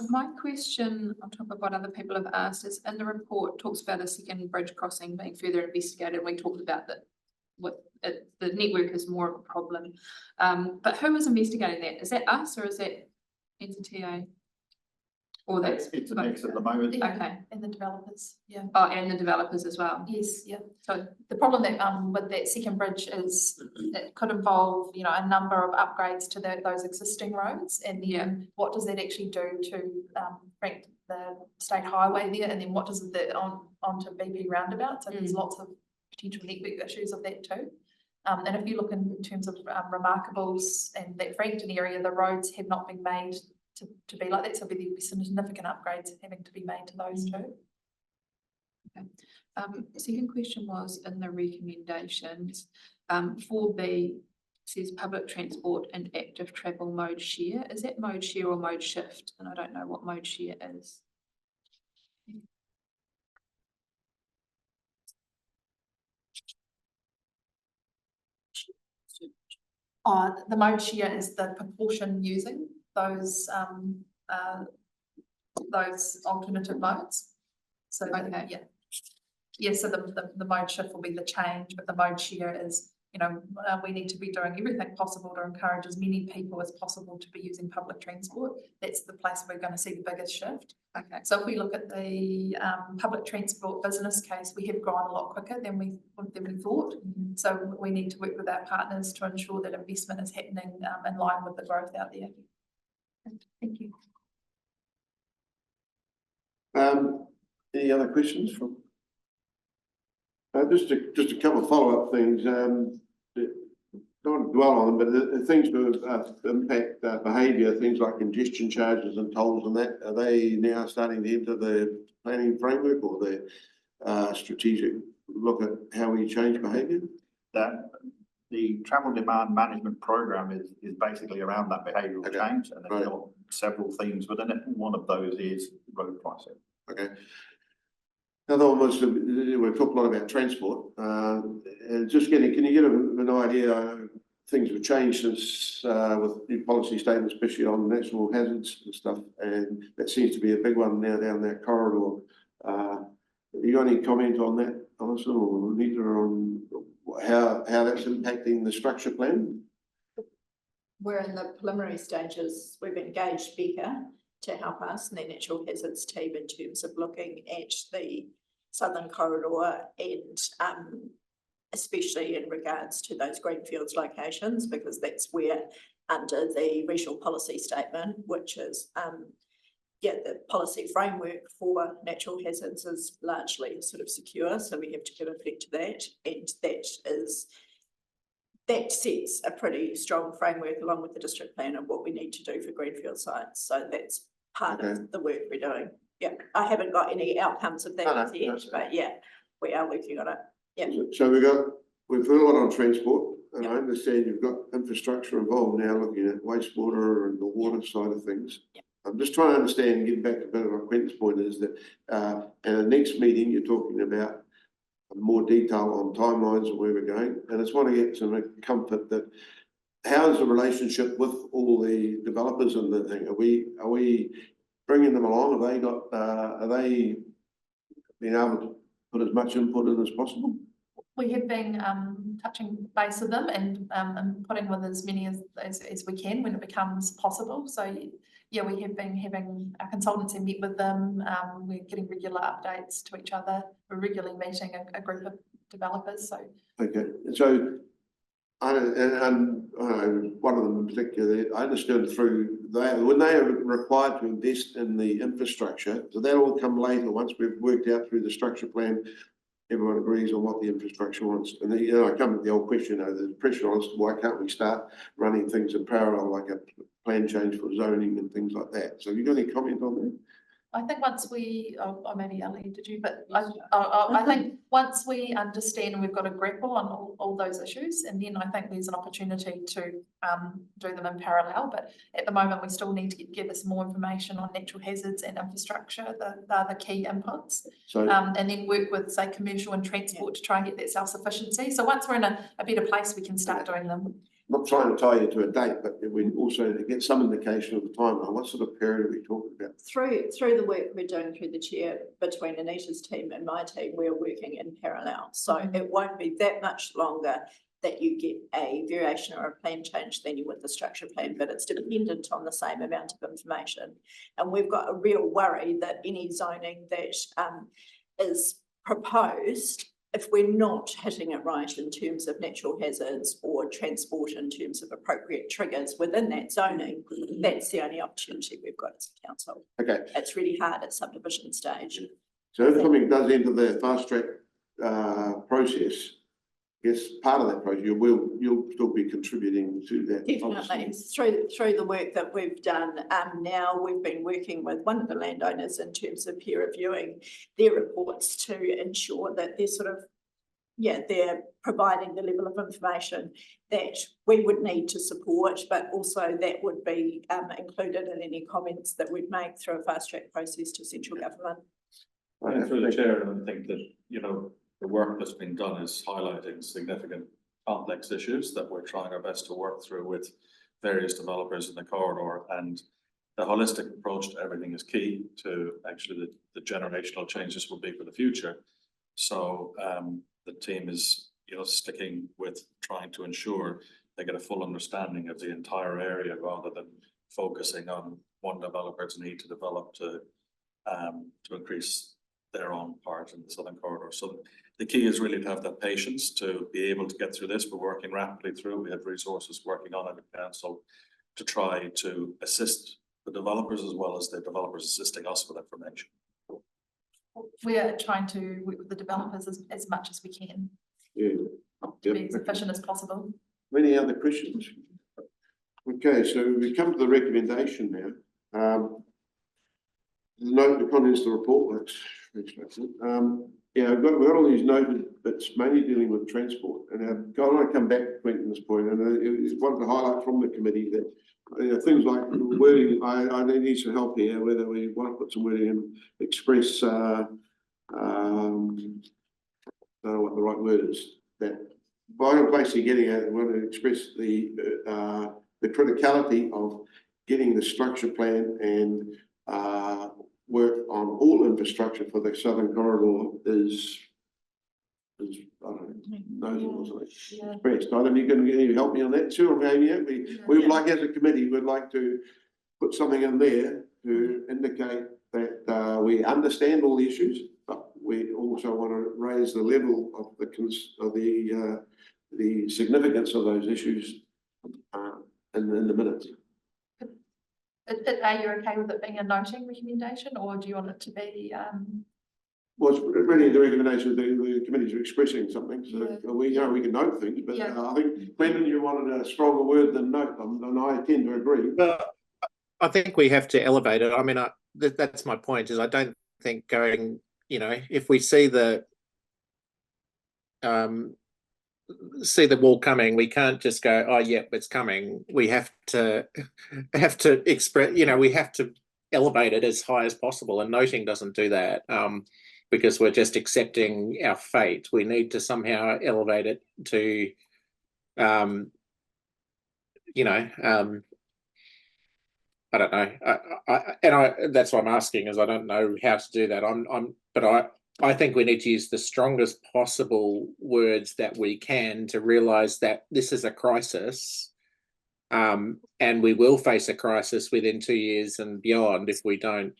[SPEAKER 3] My question, on top of what other people have asked, is in the report talks about a second bridge crossing being further investigated. We talked about that the network is more of a problem. But who is investigating that? Is that us or is that NZTA? Or that's
[SPEAKER 4] it's a mix at the moment.
[SPEAKER 3] Okay, and the developers, yeah.
[SPEAKER 7] Oh, and the developers as well.
[SPEAKER 3] Yes, yeah. So the problem that with that second bridge is it could involve, you know, a number of upgrades to those existing roads, and then what does that actually do to rank the state highway there, and then what does it onto BP roundabout? So there's lots of potential network issues of that too. And if you look in terms of remarkables and that Frankton area, the roads have not been made to be like that, so there'll be significant upgrades having to be made to those too.
[SPEAKER 8] Second question was in the recommendations, 4B says public transport and active travel mode share. Is that mode share or mode shift? And I don't know what mode share is.
[SPEAKER 3] The mode share is the proportion using those alternative modes. So,
[SPEAKER 8] Okay.
[SPEAKER 3] yeah. Yeah, so the mode shift will be the change, but the mode share is, you know, we need to be doing everything possible to encourage as many people as possible to be using public transport. That's the place we're going to see the biggest shift. Okay. So if we look at the public transport business case, we have grown a lot quicker than we thought.
[SPEAKER 8] Mm-hmm.
[SPEAKER 3] So we need to work with our partners to ensure that investment is happening in line with the growth out there.
[SPEAKER 8] Thank you.
[SPEAKER 1] Any other questions from? Just a couple of follow-up things. Don't want to dwell on them, but the things that impact behaviour, things like congestion charges and tolls and that, are they now starting to enter the planning framework or the strategic look at how we change behaviour?
[SPEAKER 4] That the travel demand management program is basically around that behavioural change, and there's got several themes within it. One of those is road pricing.
[SPEAKER 1] Okay. Another one was, we've talked a lot about transport. Just can you get an idea? Things have changed since with new policy statements, especially on natural hazards and stuff, and that seems to be a big one now down that corridor. You got any comment on that, Alison or Nita, on how that's impacting the structure plan?
[SPEAKER 7] We're in the preliminary stages. We've engaged Becca to help us and the natural hazards team in terms of looking at the southern corridor and especially in regards to those greenfields locations, because that's where under the regional policy statement, which is the policy framework for natural hazards is largely sort of secure, so we have to give effect to that, and that sets a pretty strong framework along with the district plan of what we need to do for greenfield sites. So that's part of the work we're doing. Yeah, I haven't got any outcomes of that yet, but yeah, we are working on it. Yeah.
[SPEAKER 1] So we've heard a lot on transport, and I understand you've got infrastructure involved now, looking at wastewater and the water side of things. I'm just trying to understand, getting back to a bit of what Quentin's point is that in the next meeting you're talking about more detail on timelines and where we're going, and I just want to get some comfort that how is the relationship with all the developers and the thing? Are we bringing them along? Have they got are they being able to put as much input in as possible?
[SPEAKER 3] We have been touching base with them and putting with as many as we can when it becomes possible. So yeah, we have been having our consultancy meet with them. We're getting regular updates to each other. We're regularly meeting a group of developers. So
[SPEAKER 1] okay, so and one of them in particular, I understood through when they are required to invest in the infrastructure, so that will come later once we've worked out through the structure plan. Everyone agrees on what the infrastructure wants, and then, I come to the old question: there's pressure on us. Why can't we start running things in parallel, like a plan change for zoning and things like that? So, have you got any comment on that?
[SPEAKER 3] I think once we, maybe Ali, did you? But I think once we understand and we've got a grapple on all those issues, and then I think there's an opportunity to do them in parallel. But at the moment, we still need to give us more information on natural hazards and infrastructure. They're the key inputs. So, and then work with, say, commercial and transport to try and get that self-sufficiency. So once we're in a better place, we can start doing them.
[SPEAKER 1] Not trying to tie you to a date, but we also get some indication of the timeline. What sort of period are we talking about?
[SPEAKER 7] Through the work we're doing through the chair between Anita's team and my team, we're working in parallel. So it won't be that much longer that you get a variation or a plan change than you would the structure plan, but it's dependent on the same amount of information. And we've got a real worry that any zoning that is proposed, if we're not hitting it right in terms of natural hazards or transport in terms of appropriate triggers within that zoning, that's the only opportunity we've got as a council.
[SPEAKER 1] Okay.
[SPEAKER 7] It's really hard at subdivision stage.
[SPEAKER 1] So if something does enter the fast track process, guess, part of that project, you'll still be contributing to that.
[SPEAKER 7] Definitely, through the work that we've done. Now we've been working with one of the landowners in terms of peer reviewing their reports to ensure that they're sort of, they're providing the level of information that we would need to support, but also that would be included in any comments that we'd make through a fast track process to central government.
[SPEAKER 9] And through the chair, I think that, you know, the work that's been done is highlighting significant complex issues that we're trying our best to work through with various developers in the corridor, and the holistic approach to everything is key to actually the generational changes will be for the future. So the team is, you know, sticking with trying to ensure they get a full understanding of the entire area rather than focusing on one developer's need to develop to increase their own part in the southern corridor. So the key is really to have that patience to be able to get through this. We're working rapidly through. We have resources working on it at council to try to assist the developers as well as the developers assisting us with information.
[SPEAKER 3] We are trying to work with the developers as much as we can to be as efficient as possible.
[SPEAKER 1] Any other questions? Okay, so we come to the recommendation now. Note the contents of the report. We've got all these noted bits mainly dealing with transport, and I want to come back to Quentin this point, and it's one of the highlights from the committee that, you know, things like wording, I need some help here, whether we want to put some wording in, express, I don't know what the right word is, that by I'm basically getting at, we want to express the criticality of getting the structure plan and work on all infrastructure for the southern corridor is I don't know, expressed. I don't know, can you help me on that too, or maybe we would like, as a committee, we'd like to put something in there to indicate that we understand all the issues, but we also want to raise the level of the significance of those issues in the minutes.
[SPEAKER 3] Are you okay with it being a noting recommendation, or do you want it to be?
[SPEAKER 1] Well, it's really the recommendation of the committees are expressing something, so we can note things, but I think, Brendan, you wanted a stronger word than note, and I tend to agree.
[SPEAKER 2] Well, I think we have to elevate it. I mean, that's my point, is I don't think going, you know, if we see the wall coming, we can't just go, oh yeah, it's coming. We have to express, you know, we have to elevate it as high as possible, and noting doesn't do that, because we're just accepting our fate. We need to somehow elevate it to you know, I don't know, that's what I'm asking, is I don't know how to do that. But I think we need to use the strongest possible words that we can to realise that this is a crisis, and we will face a crisis within 2 years and beyond if we don't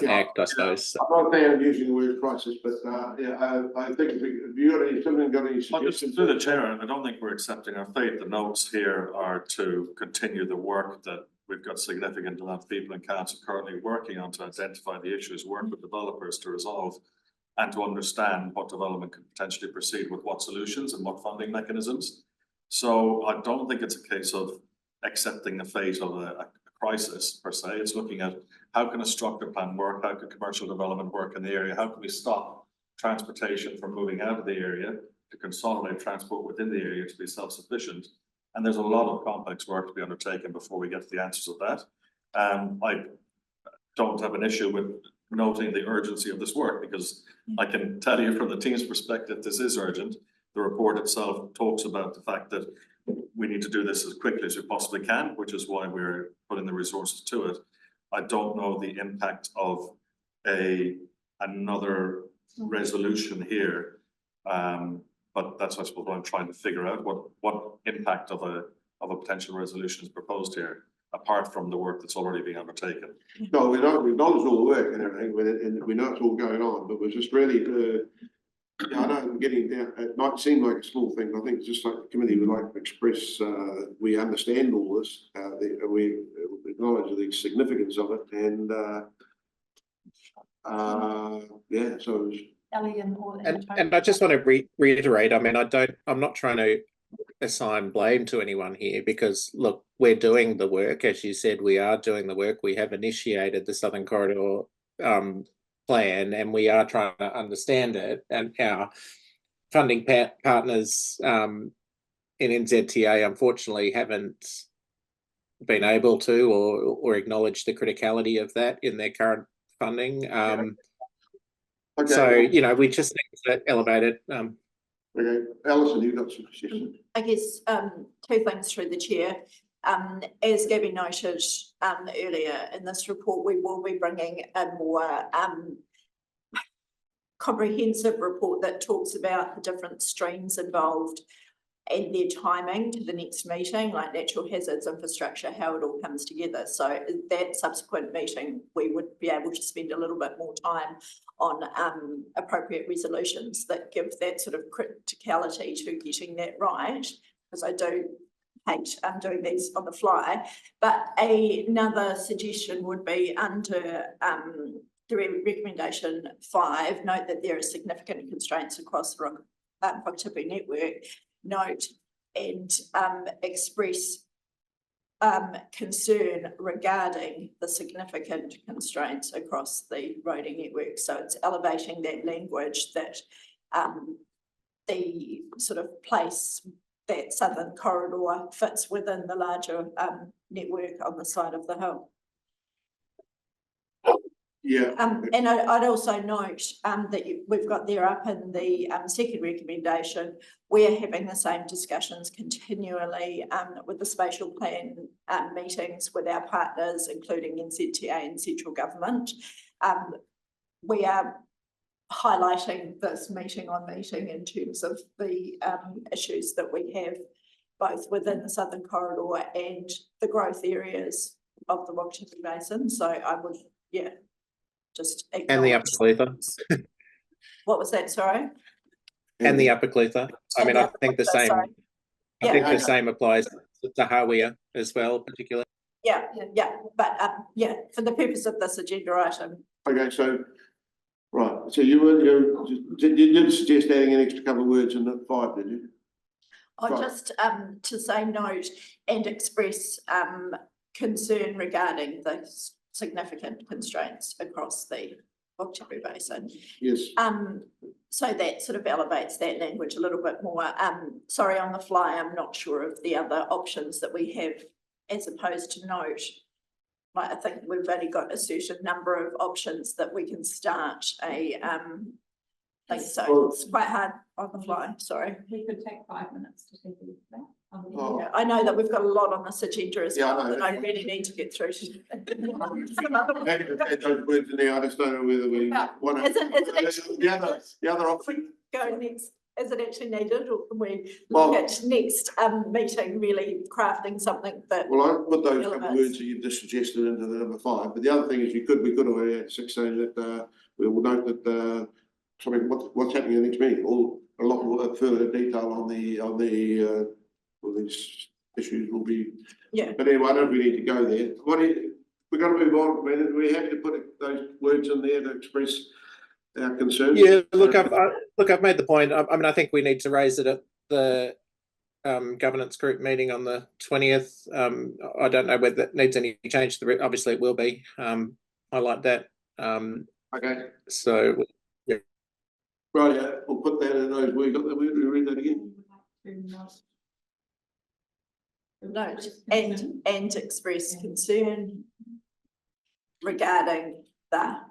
[SPEAKER 2] act, I suppose.
[SPEAKER 1] I'm not a fan of using the word crisis, but I think if you got any suggestions?
[SPEAKER 9] Through the chair, I don't think we're accepting our fate. The notes here are to continue the work that we've got significant enough people in council currently working on to identify the issues, work with developers to resolve, and to understand what development could potentially proceed with what solutions and what funding mechanisms. So I don't think it's a case of accepting the fate of a crisis per se. It's looking at how can a structure plan work, how can commercial development work in the area, how can we stop transportation from moving out of the area to consolidate transport within the area to be self-sufficient. And there's a lot of complex work to be undertaken before we get to the answers of that. I don't have an issue with noting the urgency of this work, because I can tell you from the team's perspective, this is urgent. The report itself talks about the fact that we need to do this as quickly as we possibly can, which is why we're putting the resources to it. I don't know the impact of another resolution here, but that's, I suppose, what I'm trying to figure out, what impact of a potential resolution is proposed here, apart from the work that's already being undertaken.
[SPEAKER 1] No, we acknowledge all the work and everything, and we know it's all going on, but we're just really, I know I'm getting down, it might seem like a small thing, but I think it's just like the committee would like to express, we understand all this, we acknowledge the significance of it, and so
[SPEAKER 3] Ellie and
[SPEAKER 2] And
[SPEAKER 3] Tony.
[SPEAKER 2] I just want to reiterate, I mean, I'm not trying to assign blame to anyone here, because look, we're doing the work. As you said, we are doing the work. We have initiated the Southern Corridor plan, and we are trying to understand it, and our funding partners in NZTA unfortunately haven't been able to or acknowledge the criticality of that in their current funding.
[SPEAKER 1] Okay.
[SPEAKER 2] So, you know, we just need to elevate it.
[SPEAKER 1] Okay, Alison, you've got some suggestions.
[SPEAKER 7] I guess, two things through the chair. As Gabby noted, earlier in this report, we will be bringing a more, comprehensive report that talks about the different streams involved and their timing to the next meeting, like natural hazards, infrastructure, how it all comes together. So that subsequent meeting, we would be able to spend a little bit more time on appropriate resolutions that give that sort of criticality to getting that right, because I do hate doing these on the fly. But another suggestion would be under the recommendation 5, note that there are significant constraints across the Whakatipu network. Note and express concern regarding the significant constraints across the roading network. So it's elevating that language that the sort of place that Southern Corridor fits within the larger network on the side of the hill.
[SPEAKER 1] Yeah.
[SPEAKER 7] And I'd also note that we've got there up in the second recommendation, we're having the same discussions continually with the spatial plan meetings with our partners, including NZTA and central government. We are highlighting this meeting on meeting in terms of the issues that we have both within the Southern Corridor and the growth areas of the Whakatipu Basin. So I would, yeah, just
[SPEAKER 2] And the Upper Clutha.
[SPEAKER 7] What was that, sorry?
[SPEAKER 2] And the Upper Clutha. I mean, I think the same.
[SPEAKER 7] Sorry.
[SPEAKER 2] I think the same applies to Hawea as well, particularly.
[SPEAKER 7] Yeah, but yeah, for the purpose of this agenda item.
[SPEAKER 1] Okay, so, right, so you didn't suggest adding an extra couple of words in the 5, did you?
[SPEAKER 7] I
[SPEAKER 1] Right.
[SPEAKER 7] just to say note and express concern regarding the significant constraints across the Whakatipu Basin.
[SPEAKER 1] Yes.
[SPEAKER 7] So that sort of elevates that language a little bit more. Sorry, on the fly, I'm not sure of the other options that we have as opposed to note. Like, I think we've only got a certain number of options that we can start a thing. So it's quite hard on the fly, sorry.
[SPEAKER 8] We could take 5 minutes to take a look at that.
[SPEAKER 1] Oh.
[SPEAKER 7] Yeah, I know that we've got a lot on this agenda as
[SPEAKER 1] Yeah, I
[SPEAKER 7] well,
[SPEAKER 1] know.
[SPEAKER 7] that I really need to get through.
[SPEAKER 1] Maybe to add those words in there, I just don't know whether we want to.
[SPEAKER 7] Is it actually
[SPEAKER 1] The other option.
[SPEAKER 7] go next? Is it actually needed, or can we
[SPEAKER 1] Well-
[SPEAKER 7] look at next meeting really crafting something that?
[SPEAKER 1] Well, I put those couple of
[SPEAKER 7] Elements.
[SPEAKER 1] words that you've just suggested into the number 5, but the other thing is we could have added 6 saying that we will note that something what's happening in the next meeting, or a lot more further detail on these issues will be.
[SPEAKER 7] Yeah.
[SPEAKER 1] But anyway, I don't really need to go there. We're going to move on. We're happy to put those words in there to express our concerns.
[SPEAKER 2] Yeah, look, I've made the point. I mean, I think we need to raise it at the governance group meeting on the 20th. I don't know whether that needs any change. Obviously, it will be. I like that.
[SPEAKER 1] Okay.
[SPEAKER 2] So, yeah.
[SPEAKER 1] Right, yeah, we'll put that in those. We got that. We read that again.
[SPEAKER 7] Note and express concern regarding the.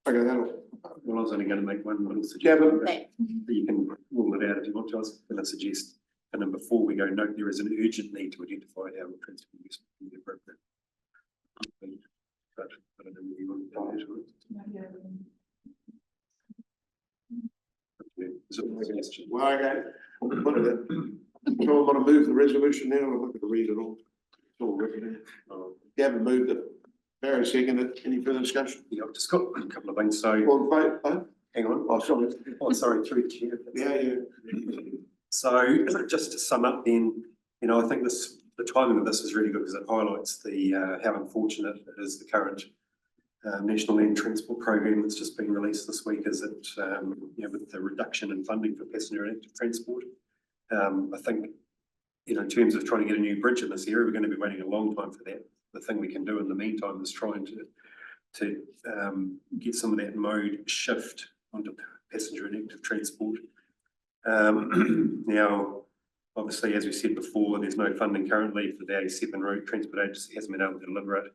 [SPEAKER 1] Okay, that'll.
[SPEAKER 5] Well, I was only going to make one little suggestion.
[SPEAKER 1] Gavin.
[SPEAKER 5] But you can rule it out if you want to. I was going to suggest, and then before we go, note there is an urgent need to identify how we're transferring this to the appropriate. But I don't know whether you want to do that or. Is it a suggestion?
[SPEAKER 1] Well, okay. We'll put it in. So I'm going to move the resolution now. I'm not going to read it all. It's all written there. Gavin moved it. Barry seconded. Any further discussion?
[SPEAKER 5] Yeah, I've just got a couple of things. So,
[SPEAKER 1] All in favour?
[SPEAKER 5] hang on.
[SPEAKER 1] Oh, sorry.
[SPEAKER 5] Oh, sorry, through the chair.
[SPEAKER 1] Yeah.
[SPEAKER 5] So just to sum up then, you know, I think the timing of this is really good because it highlights how unfortunate it is the current National Land Transport Program that's just been released this week, is that, with the reduction in funding for passenger and active transport, I think, in terms of trying to get a new bridge in this area, we're going to be waiting a long time for that. The thing we can do in the meantime is trying to get some of that mode shift onto passenger and active transport. Now, obviously, as we said before, there's no funding currently for the A7 route. Transport Agency hasn't been able to deliver it.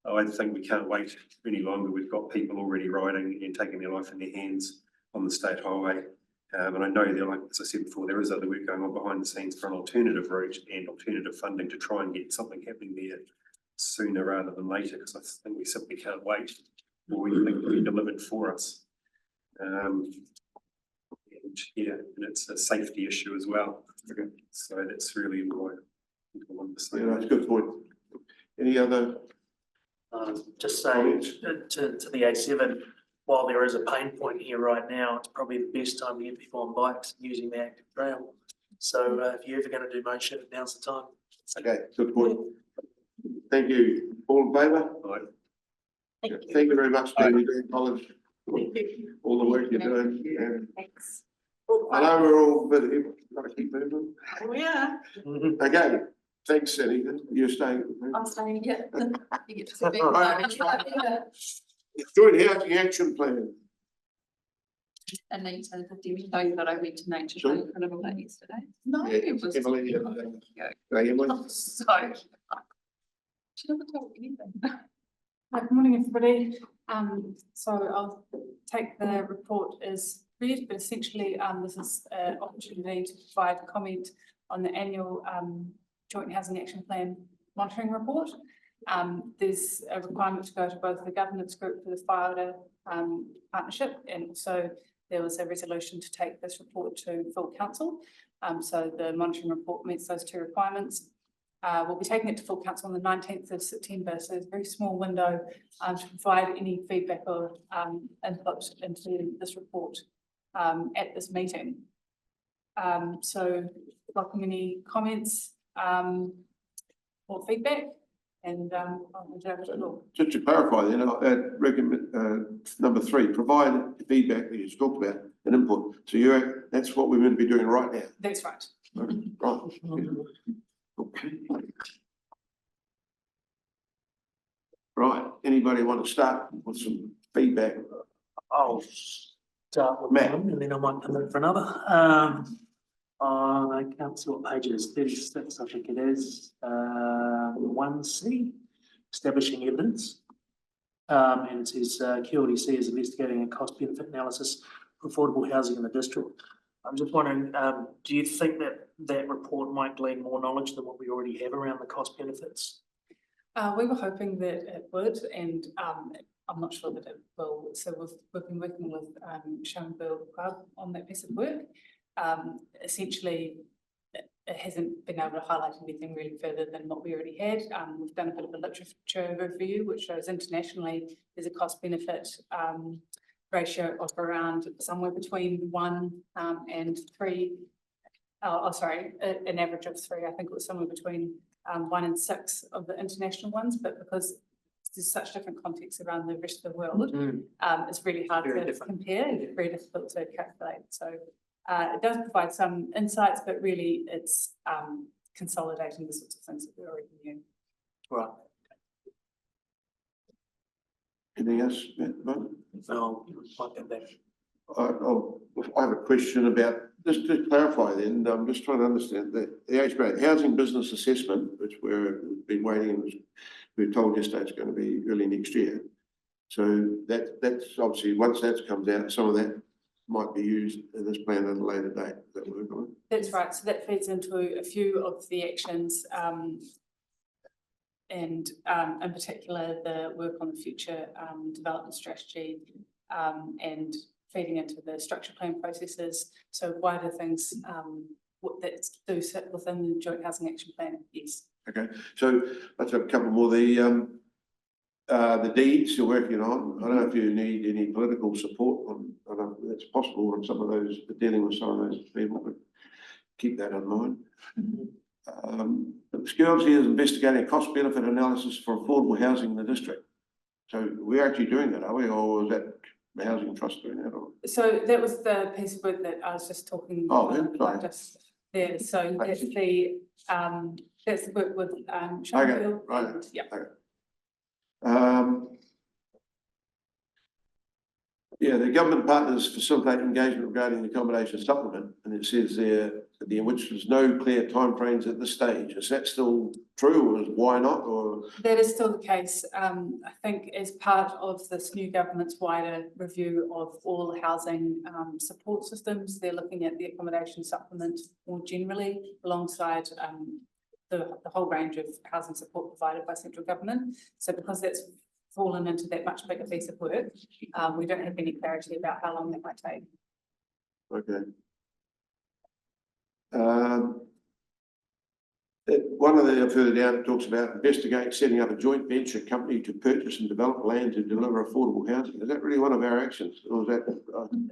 [SPEAKER 5] I think we can't wait any longer. We've got people already riding and taking their life in their hands on the state highway. And I know there, like as I said before, there is other work going on behind the scenes for an alternative route and alternative funding to try and get something happening there sooner rather than later, because I think we simply can't wait for anything to be delivered for us. And it's a safety issue as well.
[SPEAKER 1] Okay.
[SPEAKER 5] So that's really what I want to say.
[SPEAKER 1] Yeah, that's a good point. Any other?
[SPEAKER 6] Just say to the A7, while there is a pain point here right now, it's probably the best time to get people on bikes using the active trail. So if you're ever going to do mode shift, now's the time.
[SPEAKER 1] Okay, good point. Thank you. All in favour? Thank you very much, David. Acknowledge all the work you're doing. And
[SPEAKER 7] Thanks.
[SPEAKER 1] I know we're all, but you've got to keep moving.
[SPEAKER 7] Oh, yeah.
[SPEAKER 1] Okay, thanks, Anita. You're staying.
[SPEAKER 3] I'm staying here. You get to see me.
[SPEAKER 1] Joint housing action plan.
[SPEAKER 8] And Anita, do you know that I went to Nature
[SPEAKER 1] Sure.
[SPEAKER 8] Trail Critical that yesterday? No,
[SPEAKER 1] Yeah,
[SPEAKER 8] it was.
[SPEAKER 1] Emily, Emily.
[SPEAKER 8] So. She never told me anything.
[SPEAKER 10] Good morning, everybody. So I'll take the report as read, but essentially, this is an opportunity to provide comment on the annual Joint Housing Action Plan monitoring report. There's a requirement to go to both the governance group for the fire partnership, and also there was a resolution to take this report to full council. So the monitoring report meets those two requirements. We'll be taking it to full council on the 19th of September, so it's a very small window to provide any feedback or input into this report at this meeting. So welcome any comments or feedback, and I'll hand it over to Law.
[SPEAKER 1] Just to clarify, then, recommend number 3, provide feedback that you talked about and input. So that's what we're going to be doing right now.
[SPEAKER 10] That's right.
[SPEAKER 1] Right. Okay. Right. Anybody want to start with some feedback?
[SPEAKER 6] I'll start with
[SPEAKER 1] Matt.
[SPEAKER 6] one and then I might come in for another. I can't see what page it is, 36, I think it is. 1C, establishing evidence. And it says QLDC is investigating a cost benefit analysis for affordable housing in the district. I'm just wondering, do you think that that report might glean more knowledge than what we already have around the cost benefits?
[SPEAKER 10] We were hoping that it would, and I'm not sure that it will. So we've been working with Schoenberg Club on that piece of work. Essentially, it hasn't been able to highlight anything really further than what we already had. We've done a bit of a literature review, which shows internationally there's a cost benefit ratio of around somewhere between 1 and 3. An average of 3. I think it was somewhere between 1 and 6 of the international ones, but because there's such different contexts around the rest of the world, it's really hard to compare. It's very difficult to calculate. So it does provide some insights, but really it's consolidating the sorts of things that we already knew.
[SPEAKER 6] Right.
[SPEAKER 1] Anything else, Matt?
[SPEAKER 6] So might come back.
[SPEAKER 1] I have a question about, just to clarify then, I'm just trying to understand the HBA housing business assessment, which we've been waiting, we're told yesterday it's going to be early next year. So that's obviously, once that comes out, some of that might be used in this plan at a later date. Is that work on?
[SPEAKER 10] That's right. So that feeds into a few of the actions, and in particular the work on the future development strategy, and feeding into the structure plan processes. So wider things that do sit within the Joint Housing Action Plan. Yes.
[SPEAKER 1] Okay, so let's have a couple more. The deeds you're working on, I don't know if you need any political support on, I don't know if that's possible on some of those, dealing with some of those people, but keep that in mind. The skills here is investigating cost benefit analysis for affordable housing in the district. So we're actually doing that, are we, or is that the housing trust doing that, or?
[SPEAKER 10] So that was the piece of work that I was just talking.
[SPEAKER 1] Oh, yeah,
[SPEAKER 10] about
[SPEAKER 1] sorry.
[SPEAKER 10] just there, so that's the work with,
[SPEAKER 1] Okay,
[SPEAKER 10] Shanfield
[SPEAKER 1] right.
[SPEAKER 10] and, yeah.
[SPEAKER 1] Yeah, the government partners facilitate engagement regarding the accommodation supplement, and it says there, in which there's no clear timeframes at this stage. Is that still true, or why not, or?
[SPEAKER 10] That is still the case. I think as part of this new government's wider review of all housing support systems, they're looking at the accommodation supplement more generally alongside the whole range of housing support provided by central government. So because that's fallen into that much bigger piece of work, we don't have any clarity about how long that might take.
[SPEAKER 1] Okay. One of the further down, it talks about investigate setting up a joint venture company to purchase and develop land to deliver affordable housing. Is that really one of our actions, or is that?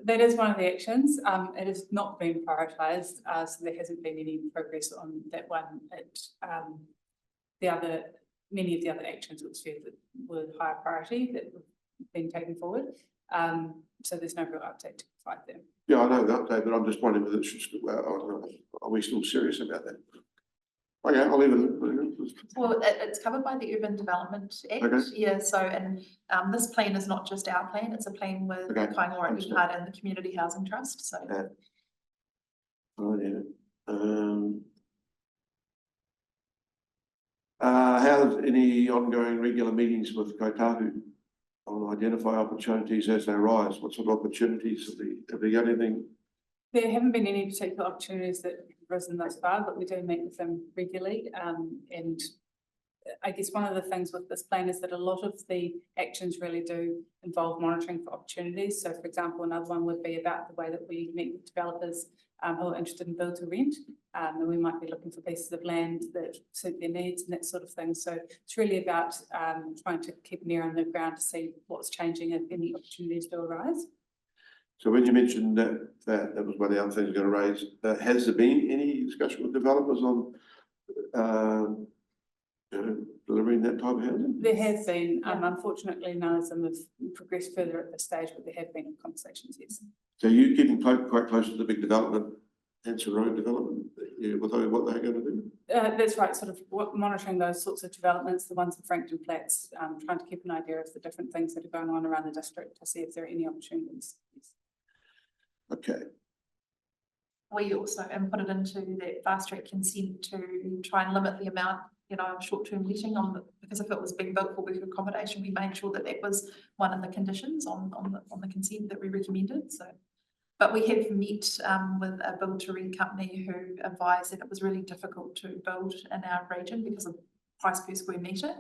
[SPEAKER 10] That is one of the actions. It has not been prioritised, so there hasn't been any progress on that one. Many of the other actions which were higher priority that have been taken forward. So there's no real update to provide there.
[SPEAKER 1] Yeah, I know the update, but I'm just wondering whether it's just, are we still serious about that? Okay, I'll leave it.
[SPEAKER 3] Well, it's covered by the Urban Development Act.
[SPEAKER 1] Okay.
[SPEAKER 3] Yeah, so, and this plan is not just our plan, it's a plan with
[SPEAKER 1] Okay.
[SPEAKER 3] Kaingoa
[SPEAKER 1] Understood.
[SPEAKER 3] Part and the Community Housing Trust, so.
[SPEAKER 1] Yeah. Oh, yeah. How's any ongoing regular meetings with Kotahu on identify opportunities as they arise? What sort of opportunities have they got anything?
[SPEAKER 10] There haven't been any particular opportunities that have risen thus far, but we do meet with them regularly. And I guess one of the things with this plan is that a lot of the actions really do involve monitoring for opportunities. So, for example, another one would be about the way that we meet with developers who are interested in build to rent. And we might be looking for pieces of land that suit their needs and that sort of thing. So it's really about trying to keep an ear on the ground to see what's changing if any opportunities do arise.
[SPEAKER 1] So when you mentioned that was one of the other things going to raise, has there been any discussion with developers on delivering that type of housing?
[SPEAKER 10] There has been, unfortunately, none of them have progressed further at this stage, but there have been conversations, yes.
[SPEAKER 1] So you're keeping quite close to the big development, Hanson Road development, with what they're going to do?
[SPEAKER 10] That's right, sort of monitoring those sorts of developments, the ones in Frankton Flats, trying to keep an idea of the different things that are going on around the district to see if there are any opportunities. Yes.
[SPEAKER 1] Okay.
[SPEAKER 3] We also inputted into that fast track consent to try and limit the amount, of short-term letting because if it was being built for work accommodation, we made sure that that was one of the conditions on the consent that we recommended. So, but we have met with a build to rent company who advised that it was really difficult to build in our region because of price per square metre.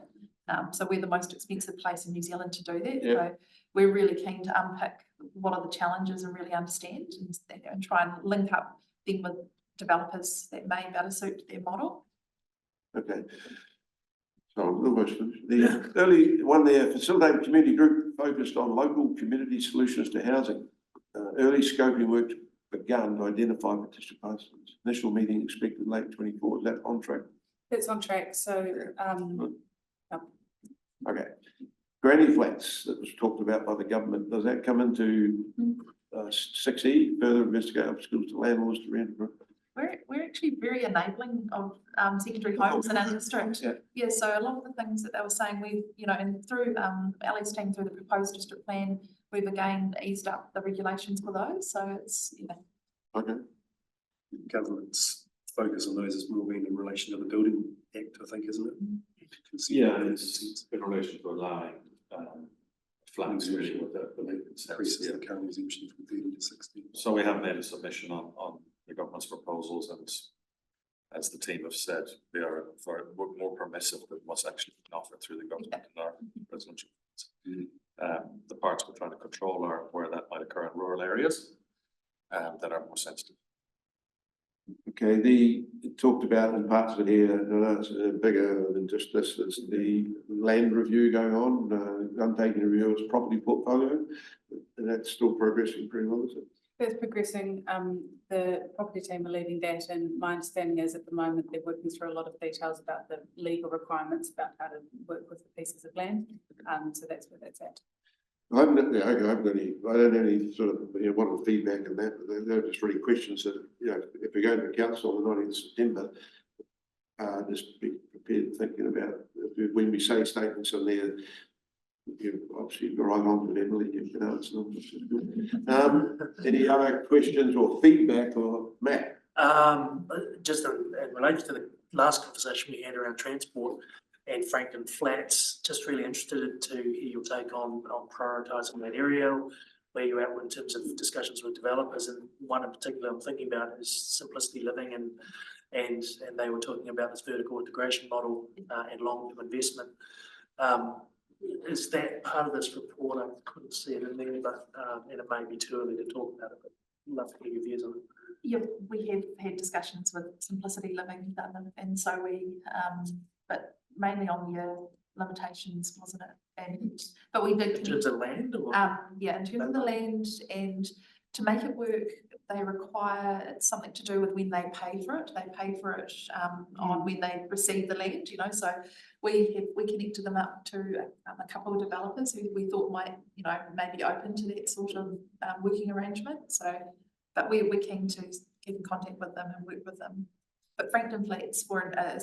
[SPEAKER 3] So we're the most expensive place in New Zealand to do that.
[SPEAKER 1] Yeah.
[SPEAKER 3] So we're really keen to unpick what are the challenges and really understand and try and link up them with developers that may better suit their model.
[SPEAKER 1] Okay. So almost finished. The early one there, facilitate community group focused on local community solutions to housing. Early scoping work begun to identify participants. Initial meeting expected late 24. Is that on track?
[SPEAKER 10] That's on track. So,
[SPEAKER 1] Okay. Granny flats that was talked about by the government, does that come into 6E, further investigate obstacles to landlords to rent?
[SPEAKER 3] We're actually very enabling of secondary homes in our district. Yeah, so a lot of the things that they were saying, and through Ali's team, through the proposed district plan, we've again eased up the regulations for those. So it's,
[SPEAKER 1] Okay.
[SPEAKER 5] Government's focus on those is more being in relation to the Building Act, I think, isn't it?
[SPEAKER 9] Yeah, it's in relation to allowing flats really with the
[SPEAKER 5] increases the current exemption from 30 to 60.
[SPEAKER 9] So we have made a submission on the government's proposals, and as the team have said, they are more permissive than what's actually been offered through the government in our residential. The parts we're trying to control are where that might occur in rural areas that are more sensitive.
[SPEAKER 1] Okay, it talked about in parts of it here, it's bigger than just this, is the land review going on, undertaking a review of its property portfolio, and that's still progressing pretty well, is it?
[SPEAKER 10] that's progressing. The property team are leading that, and my understanding is at the moment they're working through a lot of details about the legal requirements about how to work with the pieces of land. So that's where that's at.
[SPEAKER 1] I haven't I don't have any sort of, one of the feedback and that, but they're just really questions that, if we go to the council on the 19th of September, just be prepared thinking about when we say statements in there, obviously you're right on with Emily, you can answer them. Any other questions or feedback or Matt?
[SPEAKER 6] Just in relation to the last conversation we had around transport and Franklin Flats, just really interested to hear your take on prioritising that area, where you're at in terms of discussions with developers, and one in particular I'm thinking about is Simplicity Living, and they were talking about this vertical integration model and long-term investment. Is that part of this report? I couldn't see it in there, but and it may be too early to talk about it, but I'd love to hear your views on it.
[SPEAKER 3] Yeah, we have had discussions with Simplicity Living, and so we, but mainly on the limitations, wasn't it? And but we did
[SPEAKER 6] In terms of land, or
[SPEAKER 3] yeah, in terms of the land, and to make it work, they require, it's something to do with when they pay for it. They pay for it on when they receive the land, so we connected them up to a couple of developers who we thought might, maybe open to that sort of working arrangement. So, but we're keen to get in contact with them and work with them. But Franklin Flats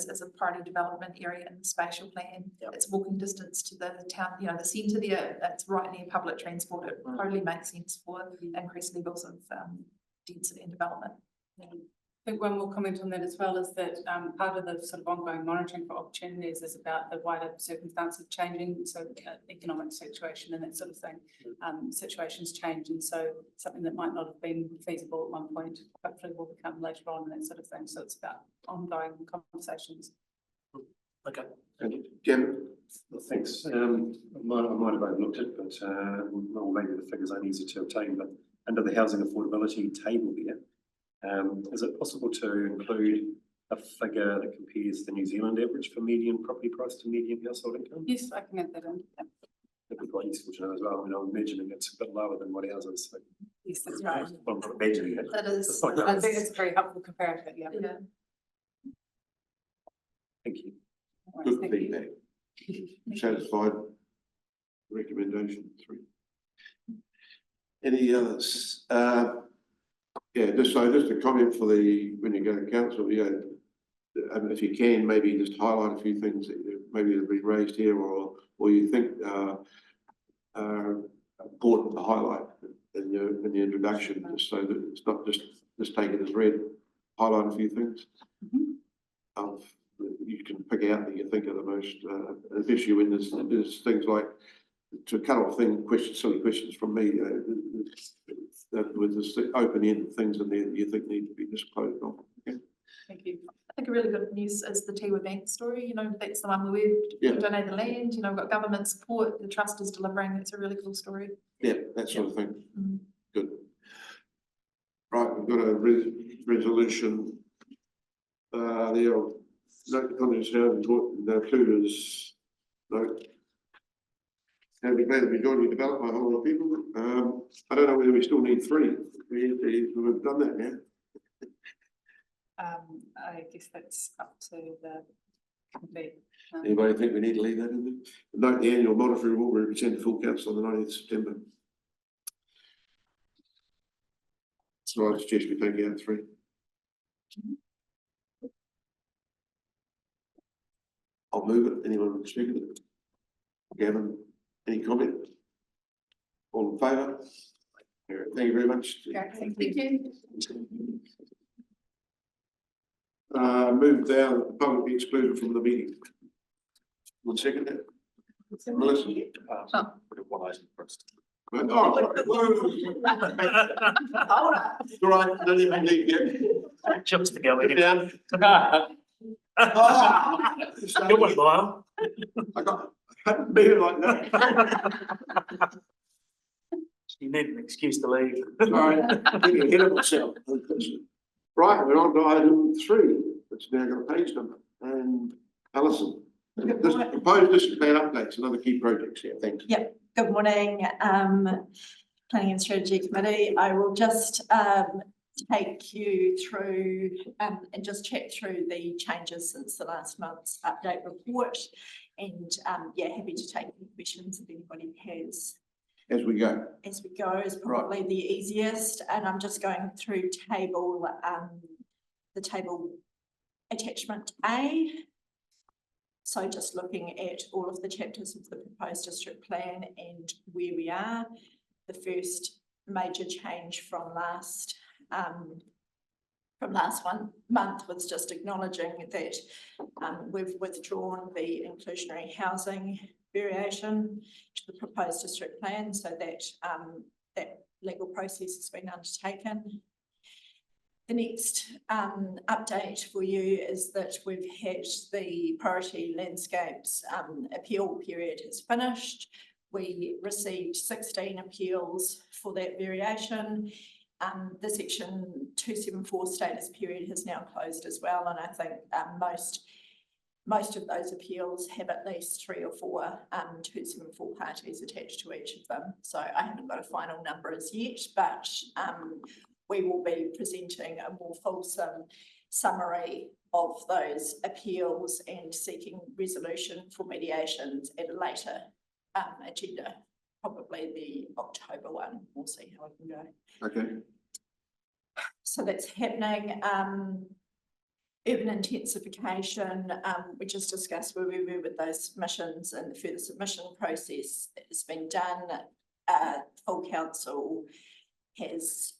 [SPEAKER 3] is a priority development area in the spatial plan.
[SPEAKER 6] Yep.
[SPEAKER 3] It's walking distance to the town, the centre there. It's right near public transport. It totally makes sense for increased levels of density and development.
[SPEAKER 10] I think one more comment on that as well is that part of the sort of ongoing monitoring for opportunities is about the wider circumstances changing, so economic situation and that sort of thing. Situations change, and so something that might not have been feasible at one point hopefully will become later on, and that sort of thing. So it's about ongoing conversations.
[SPEAKER 6] okay.
[SPEAKER 1] Gavin?
[SPEAKER 5] Well, thanks. I might have overlooked it, but well, maybe the figures aren't easy to obtain, but under the housing affordability table here, is it possible to include a figure that compares the New Zealand average for median property price to median household income?
[SPEAKER 10] Yes, I can add that in. Yeah.
[SPEAKER 5] That'd be quite useful to know as well. I mean, I'm imagining it's a bit lower than what ours is. So
[SPEAKER 10] Yes, that's right.
[SPEAKER 5] I'm not imagining it.
[SPEAKER 3] That is.
[SPEAKER 10] I think it's a very helpful comparative. Yeah.
[SPEAKER 3] Yeah.
[SPEAKER 5] Thank you.
[SPEAKER 10] All right,
[SPEAKER 1] Good
[SPEAKER 10] thank you.
[SPEAKER 1] feedback. Satisfied? Recommendation 3. Any others? Yeah, just a comment for when you go to council, if you can, maybe just highlight a few things that maybe have been raised here, or you think are important to highlight in the introduction, just so that it's not just take it as read. Highlight a few things. You can pick out that you think are the most an issue when there's things like, to cut off silly questions from me, with this open-ended things in there that you think need to be disclosed on. Okay.
[SPEAKER 10] Thank you.
[SPEAKER 3] I think a really good news is the Tiwa Bank story. That's the one where we've donated the land. We've got government support. The trust is delivering. It's a really cool story.
[SPEAKER 1] Yeah, that sort of thing.
[SPEAKER 3] Mm.
[SPEAKER 1] Good. Right, we've got a resolution. The note comments now included as note. And we're glad to be joining developed by a whole lot of people. I don't know whether we still need 3. We've done that now.
[SPEAKER 10] I guess that's up to the committee.
[SPEAKER 1] Anybody think we need to leave that in there? Note the annual monitoring report will be sent to full council on the 19th of September. So I suggest we take out 3. I'll move it. Anyone second it? Gavin, any comment? All in favour? Thank you very much.
[SPEAKER 3] Thank you.
[SPEAKER 1] Move down, the public be excluded from the meeting. One second there. Melissa.
[SPEAKER 9] One item first.
[SPEAKER 1] Oh, all right, don't even leave yet.
[SPEAKER 6] Jumps to go
[SPEAKER 1] Sit down.
[SPEAKER 6] Good one, Lyle.
[SPEAKER 1] I hadn't been here like that.
[SPEAKER 6] You need an excuse to leave.
[SPEAKER 1] Sorry, getting ahead of myself. Right, we're on to item 3. It's now got a page number. And Alison, this proposed district plan updates and other key projects here. Thanks.
[SPEAKER 7] Yep. Good morning, Planning and Strategy Committee. I will just take you through and just chat through the changes since the last month's update report. And yeah, happy to take any questions if anybody has.
[SPEAKER 1] As we go.
[SPEAKER 7] As we go is probably the easiest, and I'm just going through the table attachment A. So just looking at all of the chapters of the proposed district plan and where we are. The first major change from last month was just acknowledging that we've withdrawn the inclusionary housing variation to the proposed district plan, so that that legal process has been undertaken. The next update for you is that we've had the priority landscapes appeal period has finished. We received 16 appeals for that variation. The section 274 status period has now closed as well, and I think most of those appeals have at least 3 or 4 274 parties attached to each of them. So I haven't got a final number as yet, but we will be presenting a more fulsome summary of those appeals and seeking resolution for mediations at a later agenda, probably the October one. We'll see how it can go.
[SPEAKER 1] Okay.
[SPEAKER 7] So that's happening. Urban intensification, we just discussed where we were with those submissions, and the further submission process that has been done. Full council has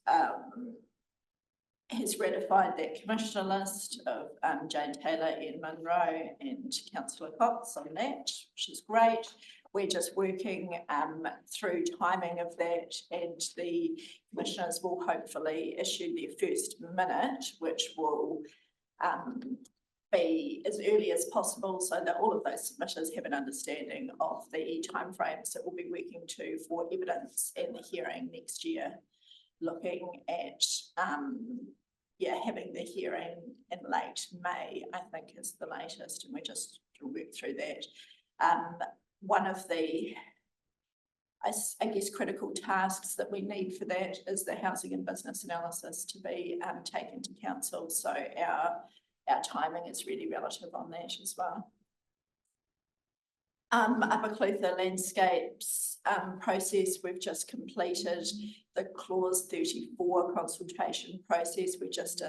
[SPEAKER 7] ratified that commissioner list of Jane Taylor, Ian Munro and Councillor Cox on that, which is great. We're just working through timing of that, and the commissioners will hopefully issue their first minute, which will be as early as possible, so that all of those submitters have an understanding of the timeframes that we'll be working to for evidence in the hearing next year. Looking at having the hearing in late May, I think is the latest, and we just work through that. One of the, I guess, critical tasks that we need for that is the housing and business analysis to be taken to council. So our timing is really relative on that as well. Upper Clutha landscapes process, we've just completed the clause 34 consultation process. We're just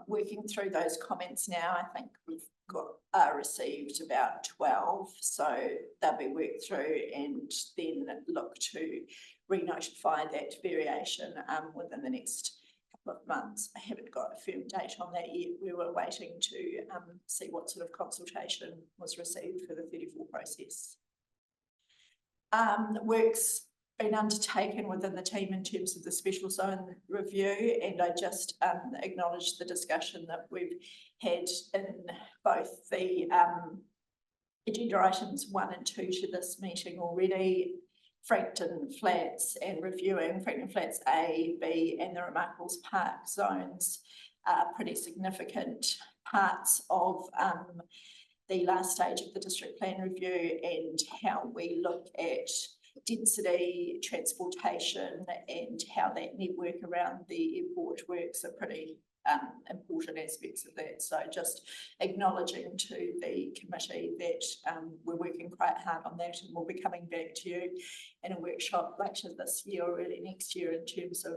[SPEAKER 7] working through those comments now. I think we've got received about 12, so they'll be worked through and then look to re-notify that variation within the next couple of months. I haven't got a firm date on that yet. We were waiting to see what sort of consultation was received for the 34 process. Work's been undertaken within the team in terms of the special zone review, and I just acknowledged the discussion that we've had in both the agenda items 1 and 2 to this meeting already. Frankton Flats and reviewing Frankton Flats A, B and the Remarkables Park zones are pretty significant parts of the last stage of the district plan review, and how we look at density, transportation and how that network around the airport works are pretty important aspects of that. So just acknowledging to the committee that we're working quite hard on that, and we'll be coming back to you in a workshop later this year or early next year in terms of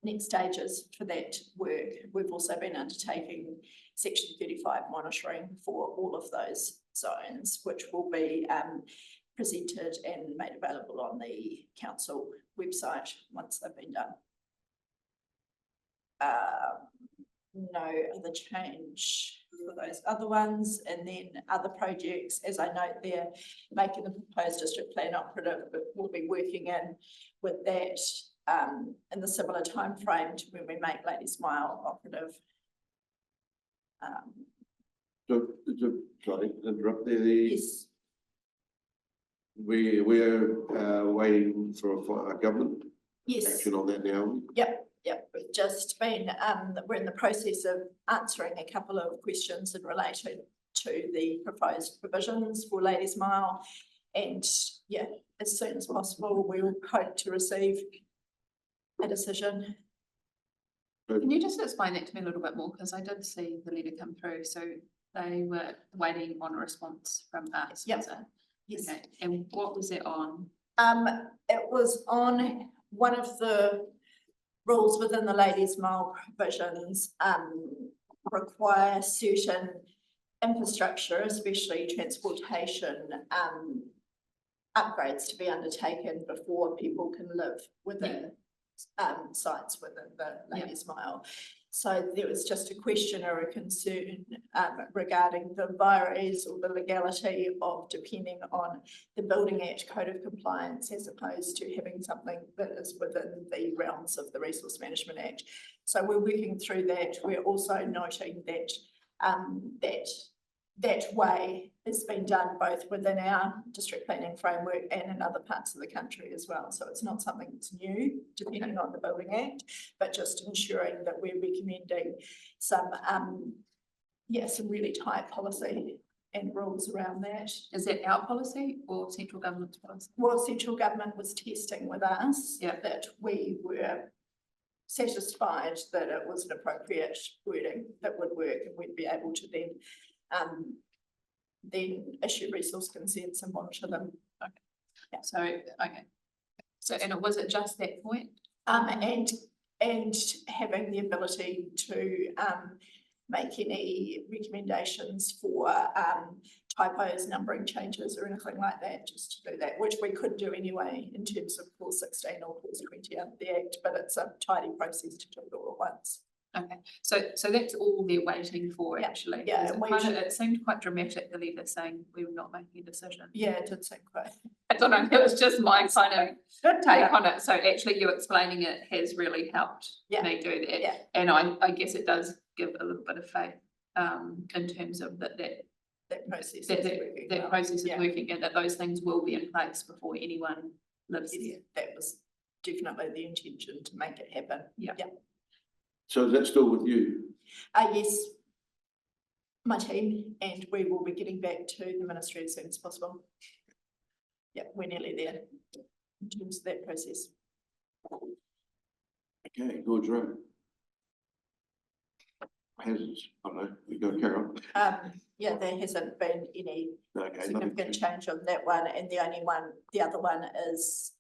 [SPEAKER 7] next stages for that work. We've also been undertaking section 35 monitoring for all of those zones, which will be presented and made available on the council website once they've been done. No other change for those other ones. And then other projects, as I note there, making the proposed district plan operative, but we'll be working in with that in the similar time frame to when we make Ladies Mile operative.
[SPEAKER 1] Sorry to interrupt there.
[SPEAKER 7] Yes.
[SPEAKER 1] We're waiting for a government action on that now.
[SPEAKER 7] Yep. We've just been, we're in the process of answering a couple of questions in relation to the proposed provisions for Ladies Mile. And yeah, as soon as possible, we will hope to receive a decision.
[SPEAKER 8] Can you just explain that to me a little bit more? Because I did see the letter come through. So They were waiting on a response from us,
[SPEAKER 7] Yep.
[SPEAKER 8] was it?
[SPEAKER 7] Yes.
[SPEAKER 8] Okay, and what was it on?
[SPEAKER 7] It was on one of the rules within the ladies' mile provisions, require certain infrastructure, especially transportation, upgrades to be undertaken before people can live within sites within the
[SPEAKER 8] Yeah.
[SPEAKER 7] ladies' mile. So there was just a question or a concern regarding the vires or the legality of depending on the Building Act Code of Compliance as opposed to having something that is within the realms of the Resource Management Act. So we're working through that. We're also noting that that way has been done both within our district planning framework and in other parts of the country as well. So it's not something that's new, depending on the Building Act, but just ensuring that we're recommending some really tight policy and rules around that.
[SPEAKER 8] Is that our policy or central government's policy?
[SPEAKER 7] Well, central government was testing with us
[SPEAKER 8] Yeah.
[SPEAKER 7] that we were satisfied that it was an appropriate wording that would work, and we'd be able to then issue resource consents and monitor them.
[SPEAKER 8] So, okay. So, and was it just that point?
[SPEAKER 7] And having the ability to make any recommendations for typos, numbering changes or anything like that, just to do that, which we could do anyway in terms of clause 16 or clause 20 of the Act, but it's a tidy process to do it all at once.
[SPEAKER 8] Okay, so that's all they're waiting for,
[SPEAKER 7] Yeah,
[SPEAKER 8] actually.
[SPEAKER 7] yeah,
[SPEAKER 8] It
[SPEAKER 7] and we
[SPEAKER 8] kind of-
[SPEAKER 7] should-
[SPEAKER 8] it seemed quite dramatic, the letter saying we were not making a decision.
[SPEAKER 7] Yeah, it did seem quite.
[SPEAKER 8] I don't know, it was just my kind of
[SPEAKER 7] Good
[SPEAKER 8] take on it. So actually you explaining it has really helped
[SPEAKER 7] Yeah,
[SPEAKER 8] me do that.
[SPEAKER 7] yeah.
[SPEAKER 8] And I guess it does give a little bit of faith in terms of that
[SPEAKER 7] process.
[SPEAKER 8] that
[SPEAKER 7] is working
[SPEAKER 8] that
[SPEAKER 7] well.
[SPEAKER 8] process is
[SPEAKER 7] Yeah.
[SPEAKER 8] working and that those things will be in place before anyone lives there.
[SPEAKER 7] Yes, that was definitely the intention, to make it happen.
[SPEAKER 8] Yeah.
[SPEAKER 1] So is that still with you?
[SPEAKER 7] Yes, my team, and we will be getting back to the ministry as soon as possible. Yeah, we're nearly there in terms of that process.
[SPEAKER 1] Okay, Gorge Road. Hazards, I don't know, we go carry on.
[SPEAKER 7] Yeah, there hasn't been any
[SPEAKER 1] Okay,
[SPEAKER 7] significant
[SPEAKER 1] nothing.
[SPEAKER 7] change on that one, and the other one is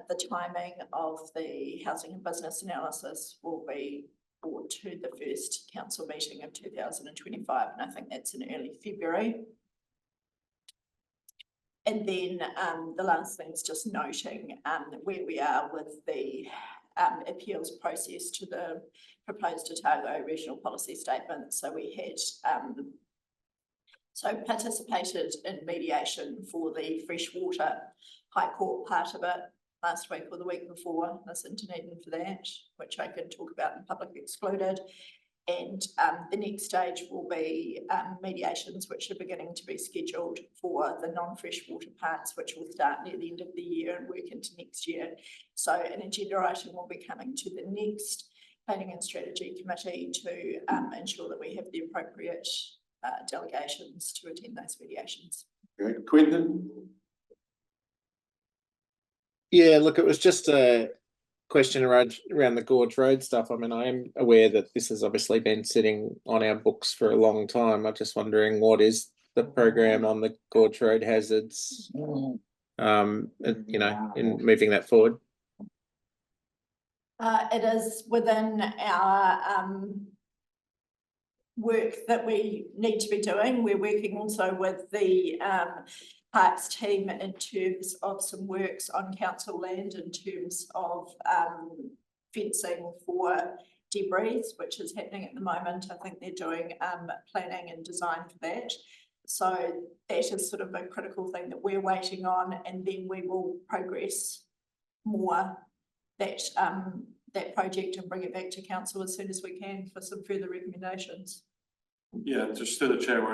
[SPEAKER 7] the timing of the housing and business analysis will be brought to the first council meeting of 2025, and I think that's in early February. And then the last thing is just noting where we are with the appeals process to the proposed Otago regional policy statement. So we had participated in mediation for the freshwater High Court part of it last week or the week before. Listened to Dunedin for that, which I can talk about in public excluded. And the next stage will be mediations, which are beginning to be scheduled for the non-freshwater parts, which will start near the end of the year and work into next year. So an agenda item will be coming to the next Planning and Strategy Committee to ensure that we have the appropriate delegations to attend those mediations.
[SPEAKER 1] Okay, Quentin?
[SPEAKER 2] Yeah, look, it was just a question around the Gorge Road stuff. I mean, I am aware that this has obviously been sitting on our books for a long time. I'm just wondering, what is the program on the Gorge Road hazards? You know, in moving that forward.
[SPEAKER 7] It is within our work that we need to be doing. We're working also with the Parks team in terms of some works on council land in terms of fencing for debris, which is happening at the moment. I think they're doing planning and design for that. So that is sort of a critical thing that we're waiting on, and then we will progress more that project and bring it back to council as soon as we can for some further recommendations.
[SPEAKER 9] Yeah, just through the chair,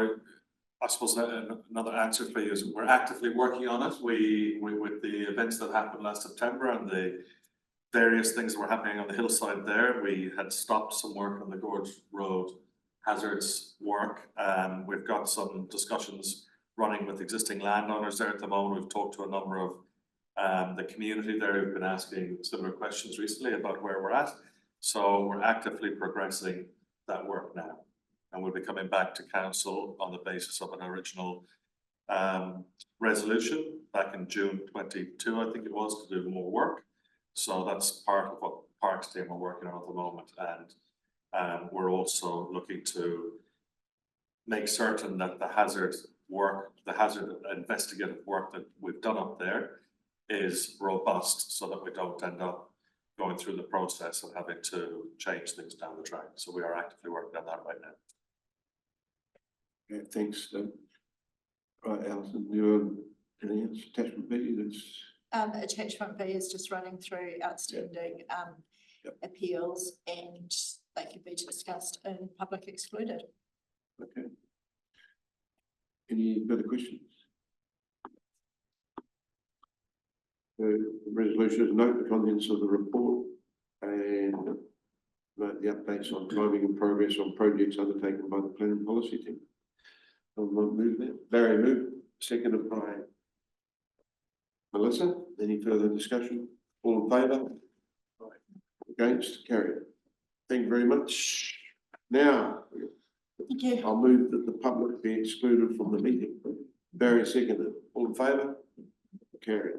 [SPEAKER 9] I suppose another answer for you is we're actively working on it. We with the events that happened last September and the various things that were happening on the hillside there, we had stopped some work on the Gorge Road hazards work. We've got some discussions running with existing landowners there at the moment. We've talked to a number of the community there who've been asking similar questions recently about where we're at. So we're actively progressing that work now. And we'll be coming back to council on the basis of an original resolution back in June 22, I think it was, to do more work. So that's part of what Parks team are working on at the moment, and we're also looking to make certain that the hazard investigative work that we've done up there is robust, so that we don't end up going through the process of having to change things down the track. So we are actively working on that right now.
[SPEAKER 1] Yeah, thanks. Right, Alison, you anything else? Attachment B, that's.
[SPEAKER 7] Attachment B is just running through outstanding
[SPEAKER 1] Yep.
[SPEAKER 7] appeals, and they can be discussed in public excluded.
[SPEAKER 1] Okay. Any further questions? The resolution is note the contents of the report and note the updates on timing and progress on projects undertaken by the planning policy team. I'll move that. Barry moved, seconded by Melissa. Any further discussion? All in favour? Against? Carried. Thank you very much. Now,
[SPEAKER 7] Thank you.
[SPEAKER 1] I'll move that the public be excluded from the meeting. Barry seconded. All in favour? Carried.